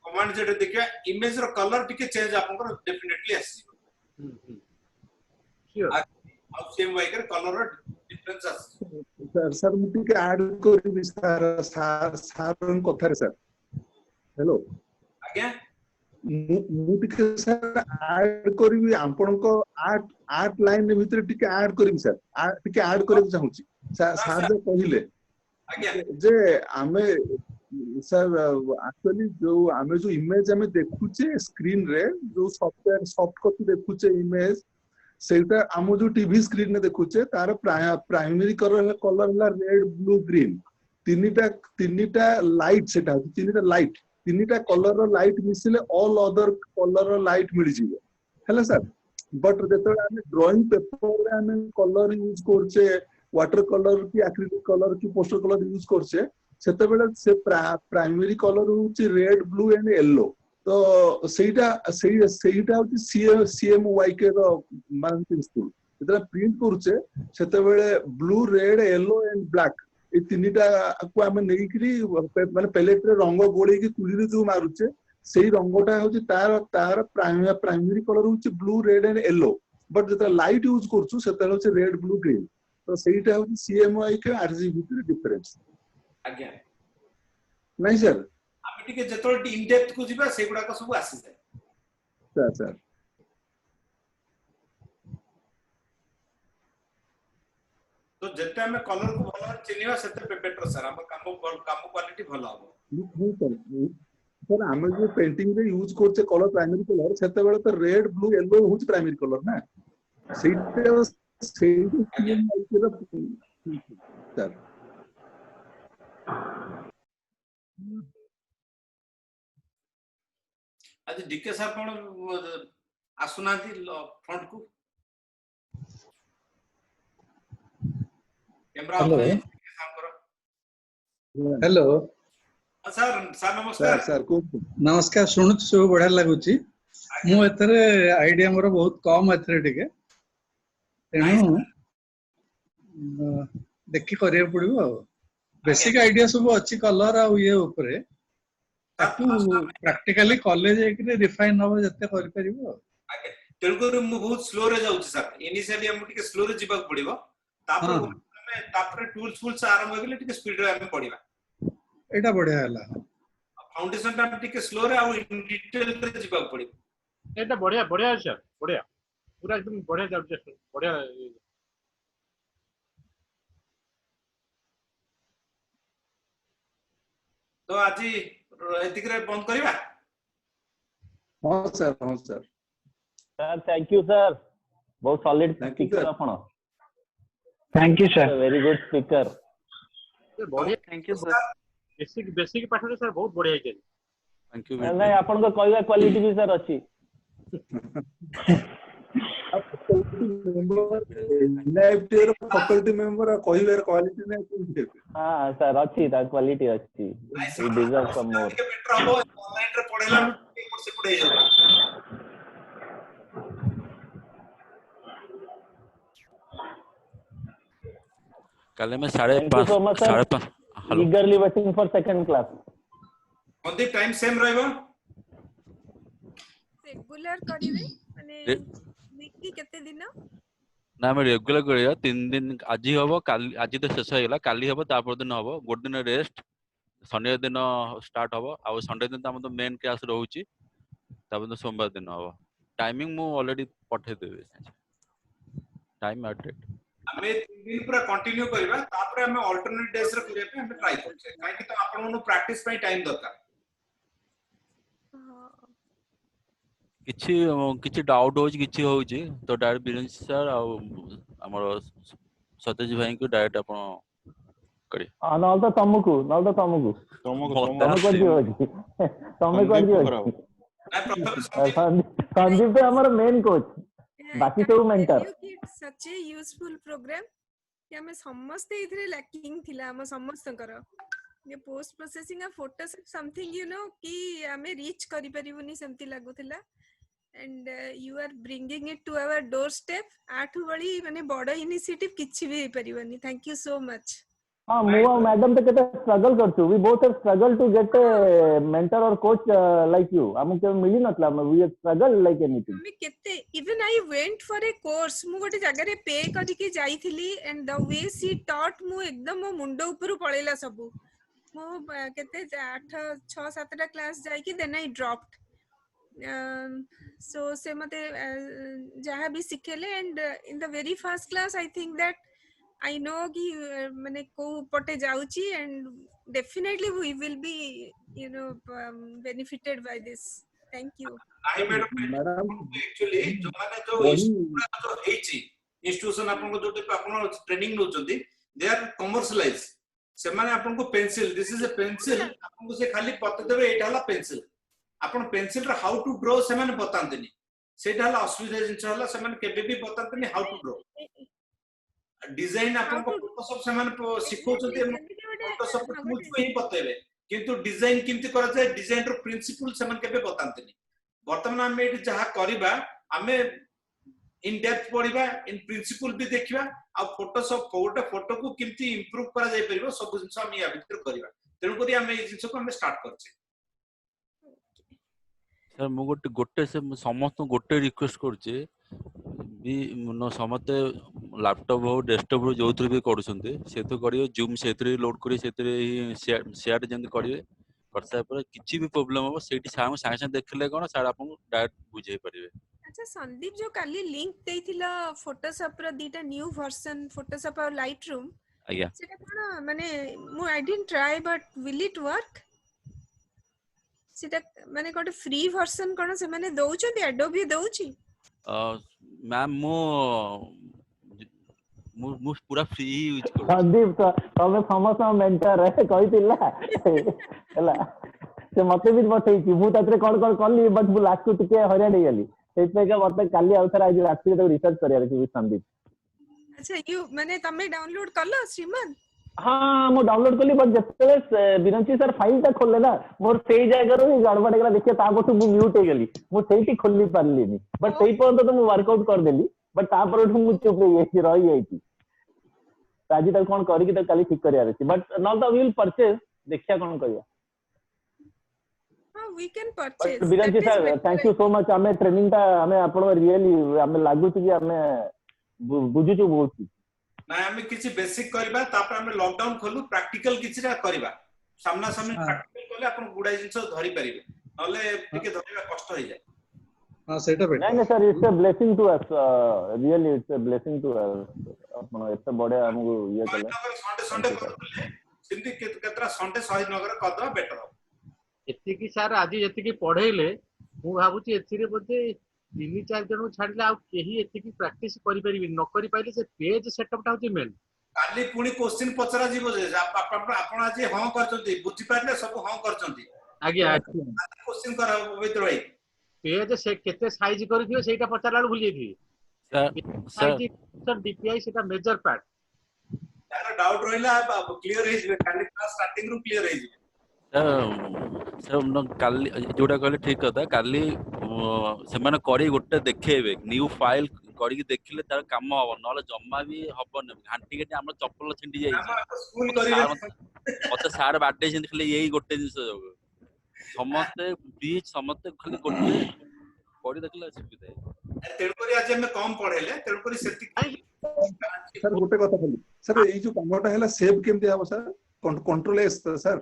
कमांड जेटे देखिबा इमेज रो कलर टिके चेंज आपनकर डेफिनेटली आसी श्योर आ सीएमवाई के कलर रो डिफरेंस आसी सर मु टिके ऐड करबी सर कथा रे सर हेलो आज्ञा मु टिके सर ऐड करबी आपन को आर्ट लाइन भीतर टिके ऐड करबी सर टिके ऐड करबी चाहूची सर जो कहिले आज्ञा जे आमे सर एक्चुअली जो आमे जो इमेज हमें देखुचे स्क्रीन रे जो सॉफ्टवेयर सॉफ्ट कॉपी देखुचे इमेज सेटा हम जो टीवी स्क्रीन में देखुचे तार प्राइमरी कलर हला रेड ब्लू ग्रीन तीनिटा लाइट सेटा तीनिटा लाइट तीनिटा कलर लाइट मिसिले ऑल अदर कलर लाइट मिल जिवे हैला सर बट जेतोळे हमें ड्राइंग पेपर रे हमें कलर यूज करचे वाटर कलर की एक्रिलिक कलर की पोस्टर कलर यूज करचे सेते बेले से प्राइमरी कलर होची रेड ब्लू एंड येलो तो सेटा होची सीएमवाई के रो मान प्रिंसिपल जेतरा प्रिंट करचे सेते बेले blue red yellow and black ए तीनिटा को हम नेइकरी माने पैलेट रे रंग गोळी की कुली रे जो मारुचे सेही रंगटा होची तार प्राइमरी कलर होची blue red and yellow but जेतरा लाइट यूज करछु सेता होची रेड ब्लू ग्रीन तो सेटा होची सीएमवाई के आरजीबी के डिफरेंस आज्ञा नहीं सर आमे टिके जेतोळे इन डेप्थ को जिबा सेगुडा को सब आसी जाय सर तो जेते हमें कलर को भलो चिनिबा सेते बेटर सर हम काम क्वालिटी भलो हो सर हमें जो पेंटिंग रे यूज करते कलर प्राइमरी कलर सेते बेले तो रेड ब्लू येलो होच प्राइमरी कलर ना सेटा सर आज डीके सर कोन आसुनाती फ्रंट को कैमरा हेलो सर सर नमस्कार सर को नमस्कार सुनु सब बढ़िया लगुची मु एतरे आईडिया मोर बहुत कम एतरे टिके तेनु देखि करिया पड़िबो बेसिक आईडिया सब अछि कलर आ ये ऊपर ताकू प्रैक्टिकली कॉलेज एक रिफाइन हो जते कर परिबो तेलुगु मु बहुत स्लो रे जाउची सर इनिशियली हम टिके स्लो रे जिबा पड़िबो तापर टूल्स फुल्स आरंभ हो गेले टिके स्पीड रे हम पड़िबा एटा बढ़िया हला फाउंडेशन टा टिके स्लो रे आ इन डिटेल रे जिबा पड़िबो এটা বঢ়িয়া বঢ়িয়া আছে স্যার বঢ়িয়া পুরা একদম বঢ়িয়া যাচ্ছে বঢ়িয়া তো আজি এତିକିରେ ବନ୍ଦ କରିବା। ହଁ ସାର୍ ହଁ sir sir thank you sir ବହୁତ ସଲିଡ ସ୍ପିକର ଆପଣ thank you sir very good speaker ବଢିଆ थैंक यू सर ବେସିକ ପାଠରେ ସାର୍ ବହୁତ ବଢିଆ ହେଇଛି थैंक यू ନାଇଁ ଆପଣଙ୍କ କହିବା କ୍ୱାଲିଟି ବି ସାର୍ ଅଛି ଫାକଲ୍ଟି ମେମ୍ବର କହିବାର କ୍ୱାଲିଟି ନାହିଁ କେମିତି ହେବେ? ହଁ ସାର୍ ଅଛି ତା କ୍ୱାଲିଟି ଅଛି ହି ଡିଜର୍ଭ ସମ୍ ମୋର ଟିକେ ବେଟର ହବ ଅନଲାଇନ ରେ ପଢେଇଲା ଏପଟ ସେପଟ ହେଇଯାଉଛି। कल में thank you so much sir 5:30 hello eagerly waiting for second class only time same ରହିବ ରେଗୁଲାର କରିବେ ମାନେ ୱିକଲି କେତେ ଦିନ ना मैं रेगुलर करिया 3 दिन आज ही हबो काल आज तो शेष हो गला काली हबो तापर दिन हबो गोट दिन रेस्ट शनि दिन स्टार्ट हबो आ संडे दिन हम तो मेन क्लास रहउची तापर तो सोमवार दिन हबो टाइमिंग मु ऑलरेडी पठे देबे टाइम एटेड ଆମେ 3 ଦିନ ପୁରା कंटिन्यू କରିବା ତାପରେ ଆମେ ଅଲ୍ଟରନେଟ ଡେଜ୍ ରେ କରିବା ପାଇଁ ଆମେ ଟ୍ରାଇ କରୁଛେ କାହିଁକି ତ ଆପଣଙ୍କୁ ପ୍ରାକ୍ଟିସ ପାଇଁ ଟାଇମ ଦରକାର। किछि किछि डाउट होची किछि होची तो डायरेक्ट बिरेंज सर आ हमर सतेज भाई को डायरेक्ट अपन करी नल तो तमको ତମକୁ तमे कर दियो तमे कर दियो संदीप तो हमारा मेन कोच बाकी सब mentor such a useful program कि हमें समस्त इथरे लैकिंग थिला हम समस्तकर ये पोस्ट प्रोसेसिंग आ फोटोशॉप समथिंग यू नो कि हमें रीच करि परिबुनी सेमती लागुथिला and you are bringing it to our doorstep आठु बड़ी माने बड़ इनिशिएटिव किछि भी परिबनी थैंक यू सो मच हां मु मैडम तो केते स्ट्रगल करछु we both have struggle to get a mentor और कोच लाइक यू हमु के मिली नतला we have struggle like anything हमें केते even I went for a course मु गोटे जगह रे पे करके जाईथिली and the way she taught मु एकदम मो मुंडो ऊपर पळेला सब मु केते 8 6 7 टा क्लास जाई कि then I dropped so se mate jaha bhi sikhele and in the very first class I think that I know ki mane ko pote jauchi and definitely we will be you know benefited by this thank you ନାଇଁ madam actually जो माने जो ହେଇଛି institution ଆପଣଙ୍କୁ ଯୋଉଠି ଆପଣ training ନଉଛନ୍ତି they are commercialized ସେମାନେ ଆପଣଙ୍କୁ pencil this is a pencil ଆପଣଙ୍କୁ ସେ ଖାଲି ପତେ ଦେବେ ଏଇଟା ହେଲା पेंसिल आपण पेंसिल रा हाउ टू ड्रॉ से माने बतांतनी सेटा हला असुविधा जिंस हला से माने केबे भी बतांतनी हाउ टू ड्रॉ डिजाइन आपण को फोटोशॉप से माने सिखौचते फोटोशॉप टूल्स को ही बतेबे किंतु डिजाइन किंती करा जाय डिजाइन रो प्रिंसिपल से माने केबे बतांतनी वर्तमान हम एटी जहा करिबा हमें इन डेप्थ पढिबा इन प्रिंसिपल भी देखिबा आ फोटोशॉप कोटे फोटो को किंती इंप्रूव करा जाय परिबो सब जिंस हम या भीतर करिबा तेनु करी हम ए जिंस को हम स्टार्ट करछे सर मु गोटे से समस्त गोटे रिक्वेस्ट करछे भी न समते लैपटॉप हो डेस्कटॉप हो जोथरे भी करूछन्ते से तो करियो जूम सेतरे लोड करी सेतरे शेयर जंद करिवे करसा पर किछि भी प्रॉब्लम हो सेठी साम सांगे देखले कोन सार आपन डायरेक्ट बुझे परिवे अच्छा संदीप जो काली लिंक देइथिला फोटोशॉप रो दीटा न्यू वर्जन फोटोशॉप और लाइटरूम आज्ञा सेटा कोन माने मु I didn't try but will it work सेटा माने कोटे फ्री वर्जन कोन से माने दउछथि एडोबी दउछि मैम मु पूरा फ्री यूज कर संदीप तमे समस्त मेंटर है कहितिला हला से मते भी बतैछि मु तत्रे कोन करली बट मु लास्ट को टिके हरिया नै गेली सेते के मते काली आउथर आज रात्रि तो रिसर्च करिया छि संदीप अच्छा यू माने तमे डाउनलोड करलो श्रीमान हाँ मु डाउनलोड कली बट जते बिरंची सर फाइल ता खोलले ना मोर सेई जागा रो गड़बड़ गेला देखिए ता बटु मु म्यूट हे गेली मु सेईटी खोलली पारलीनी बट सेई पर्यंत तो मु वर्कआउट कर देली बट ता पर मु चुप रही जाईची आज तक कोन करी कि त काली ठीक करिया रही but not the will purchase देखिया कोन करिया हां we can purchase Biranchi sir thank you so much हमें ट्रेनिंग ता हमें आपण रियली हमें लागु कि हमें बुझुछु बहुत ना हमें किसी बेसिक करबा तापर हमें लॉकडाउन खोलु प्रैक्टिकल किछि रा करबा सामना सामने प्रैक्टिकल कोले आपण गुडा जिंस धरि परिबे नले टिके धरिबा कष्ट हो जाय हां सेटा नहीं बेटर नहीं sir it's a blessing to us really it's a blessing to us अपन एते बड़े हमको ये कले संडे संडे करथले सिंधी केतरा Sunday Shahid Nagar करदवा better एतिकी sir आज एतिकी पढ़ेले मु भाबुची एथिरे बोधे 3-4 जन छाड़ले आ केही एतिकी प्रैक्टिस करि परिबि न करि पाइले से पेज सेटअप टा होची मेन काली पुणी क्वेश्चन पचरा जीवो जे आपण आज हां करचंती बुझी पारले सब हां करचंती आज्ञा क्वेश्चन कर पवित्र भाई पेज से केते साइज करिथियो सेटा पचारला भूल जेथि सर सर डीपीआई सेटा मेजर पार्ट यार डाउट रहिला क्लियर हे जे काली क्लास स्टार्टिंग रु क्लियर हे जे सर काली जोटा कहले ठीक कथा काली से करी गोटे देखेबे न्यू फाइल करी देखिले तार काम हबो नले जम्मा भी हबो न घांटी घांटी हमर चप्पल छिंडी जाई स्कूल करी मते सार बाटे छिंदी खाली यही गोटे जिंस जगो समस्त बीच समस्त खाली गोटे करी देखले सुविधा तेलकोरी आज हम कम पढेले तेलकोरी सेति सर गोटे कथा खाली सर ए जो कामटा हैला सेव केमते आबो sir control S sir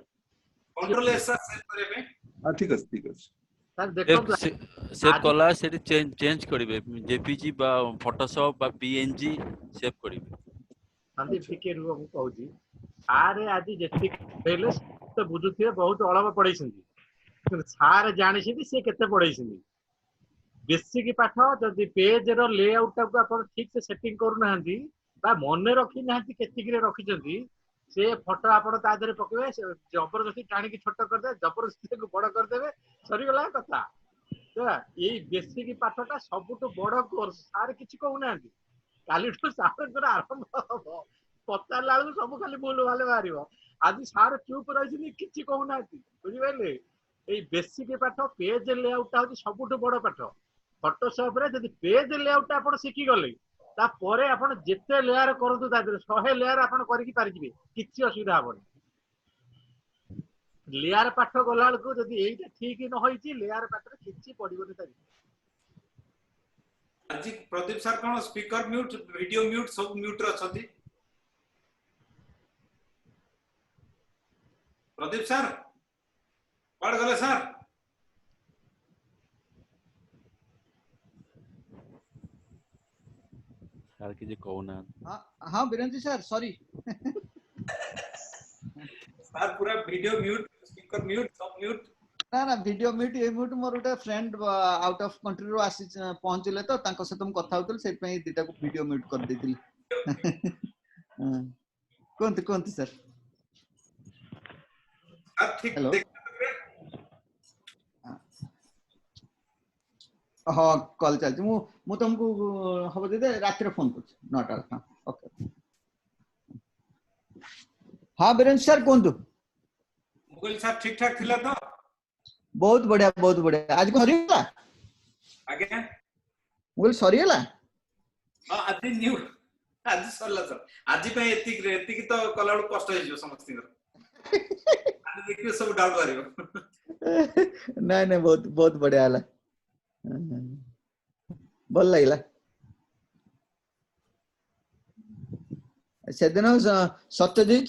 control S save करे पे हां ठीक है सर देखो सेव कला सेठी चेंज करिवे जेपीजी बा फोटोशॉप बा पीएनजी सेव करिवे संदीप टिके रुओ मु कहूजी आरे आदि जेति पहले तो बुझुथिए बहुत अळब पढैछन्ती सार जानिछिबी से केते पढैछन्ती बेसिक पाठ जदि पेज रो लेआउट टा को आपण ठीक से सेटिंग करू नाहंती बा मने रखी नाहंती केतिक रे रखिछन्ती से फोटो आपण ता धरे पकेबे जबरदस्ती टाणी की छोट कर दे जबरदस्ती को बड़ कर देबे सरी गला कथा तो एई बेसिक पाठटा सबटु बड़ कोर्स सार किछि कहू नाहंती काली तो सार कर आरंभ हो पता लालू सब खाली बोल वाले मारिबो आज सार चुप रहिसिनी किछि कहू नाहंती बुझि पाइले एई बेसिक पाठ पेज लेआउट ता होची सबटु बड़ पाठ फोटोशॉप रे जदि पेज लेआउट आपण सिखि गले ता परे आपण जेते लेयर करंतु ता 100 लेयर आपण करिकि पारि जिवे किछि असुविधा हबनी लेयर पाठ गलाल को जदि एइटा ठीक न होइछि लेयर पाठ रे किछि पडिबोनी तारि आज प्रदीप सर कोन स्पीकर म्यूट वीडियो म्यूट सब म्यूट रे अछंती प्रदीप सर पढ़ गले सर सर कि जे कहूना हां बिरंजी सर सॉरी सर पूरा वीडियो म्यूट स्पीकर म्यूट सब म्यूट ना ना वीडियो म्यूट ए म्यूट मोर उटा फ्रेंड आउट ऑफ कंट्री रो आसी पहुंचले तो तांको से तुम कथा होतल सेट पई दिटा को वीडियो म्यूट कर देतिल कोंत सर अब ठीक देख हाँ कॉल चलती मु तुमको हम दे रात फोन कर 9टा हाँ ओके हाँ बीरेन्द्र सर कहतु मुगल सर ठीक ठाक थिला तो बहुत बढ़िया आज को सरीला आगे मुगल सरीला हां आज न्यू आज सरला सर आज पे एतिक तो कलाड़ कष्ट हो जो समस्ती आज देखियो सब डाउट करियो नहीं बहुत बढ़िया हला भल लगिला से दिन सत्यजित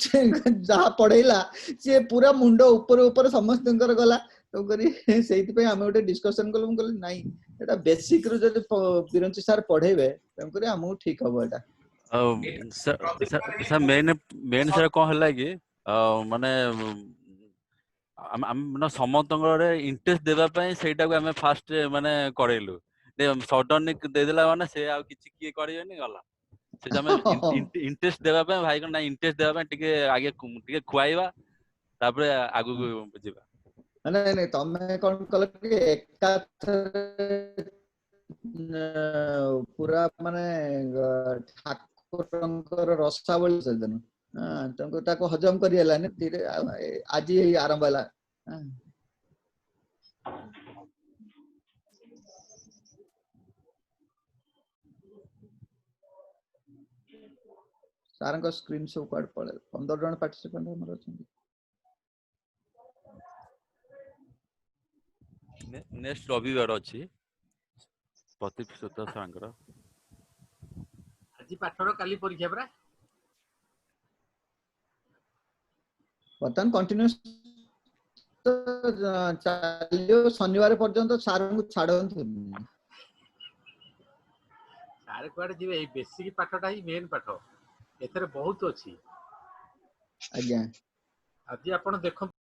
जहाँ पढ़ेला से पूरा मुंड ऊपर ऊपर समस्त गला तो करी सेति पे हम ओटे डिस्कशन कलम कल नाही एटा बेसिक रु जदि बिरंची सर पढ़ेबे तम करी हम ठीक हबो एटा सर मेन सर कोन हला कि माने हम समस्त इंटरेस्ट देवा पई सेटा को हमें फास्ट माने करेलु सडन दे देला माने से आ किछि की करियोनी गला से हमें इंटरेस्ट देवा पई भाई को ना इंटरेस्ट देवा पई टिके आगे टिके खुआइबा तापरे आगु बुझिबा नहीं तमे कोन कल के एका पूरा माने ठाकुरंकर रसावली सदन हां तुमको ताको हजम करी हला ने धीरे आज ही आरंभ हला सारंग स्क्रीन शो कार्ड पड़े 15 जन पार्टिसिपेंट हमर अछन नेक्स्ट रविवार अछि प्रदीप सुता सांगर आज पाठर काली परीक्षा परा बर्तन कंटिन्यूस तो चलियो शनिवार पर्यंत सार को छाड़न ଆରେ କୁଆଡେ ଯିବେ ଏଇ ବେସିକ ପାଠଟା ହିଁ ମେନ୍ ପାଠ ଏଥିରେ ବହୁତ ଅଛି ଆଜ୍ଞା ଆଜି ଆପଣ ଦେଖନ୍ତୁ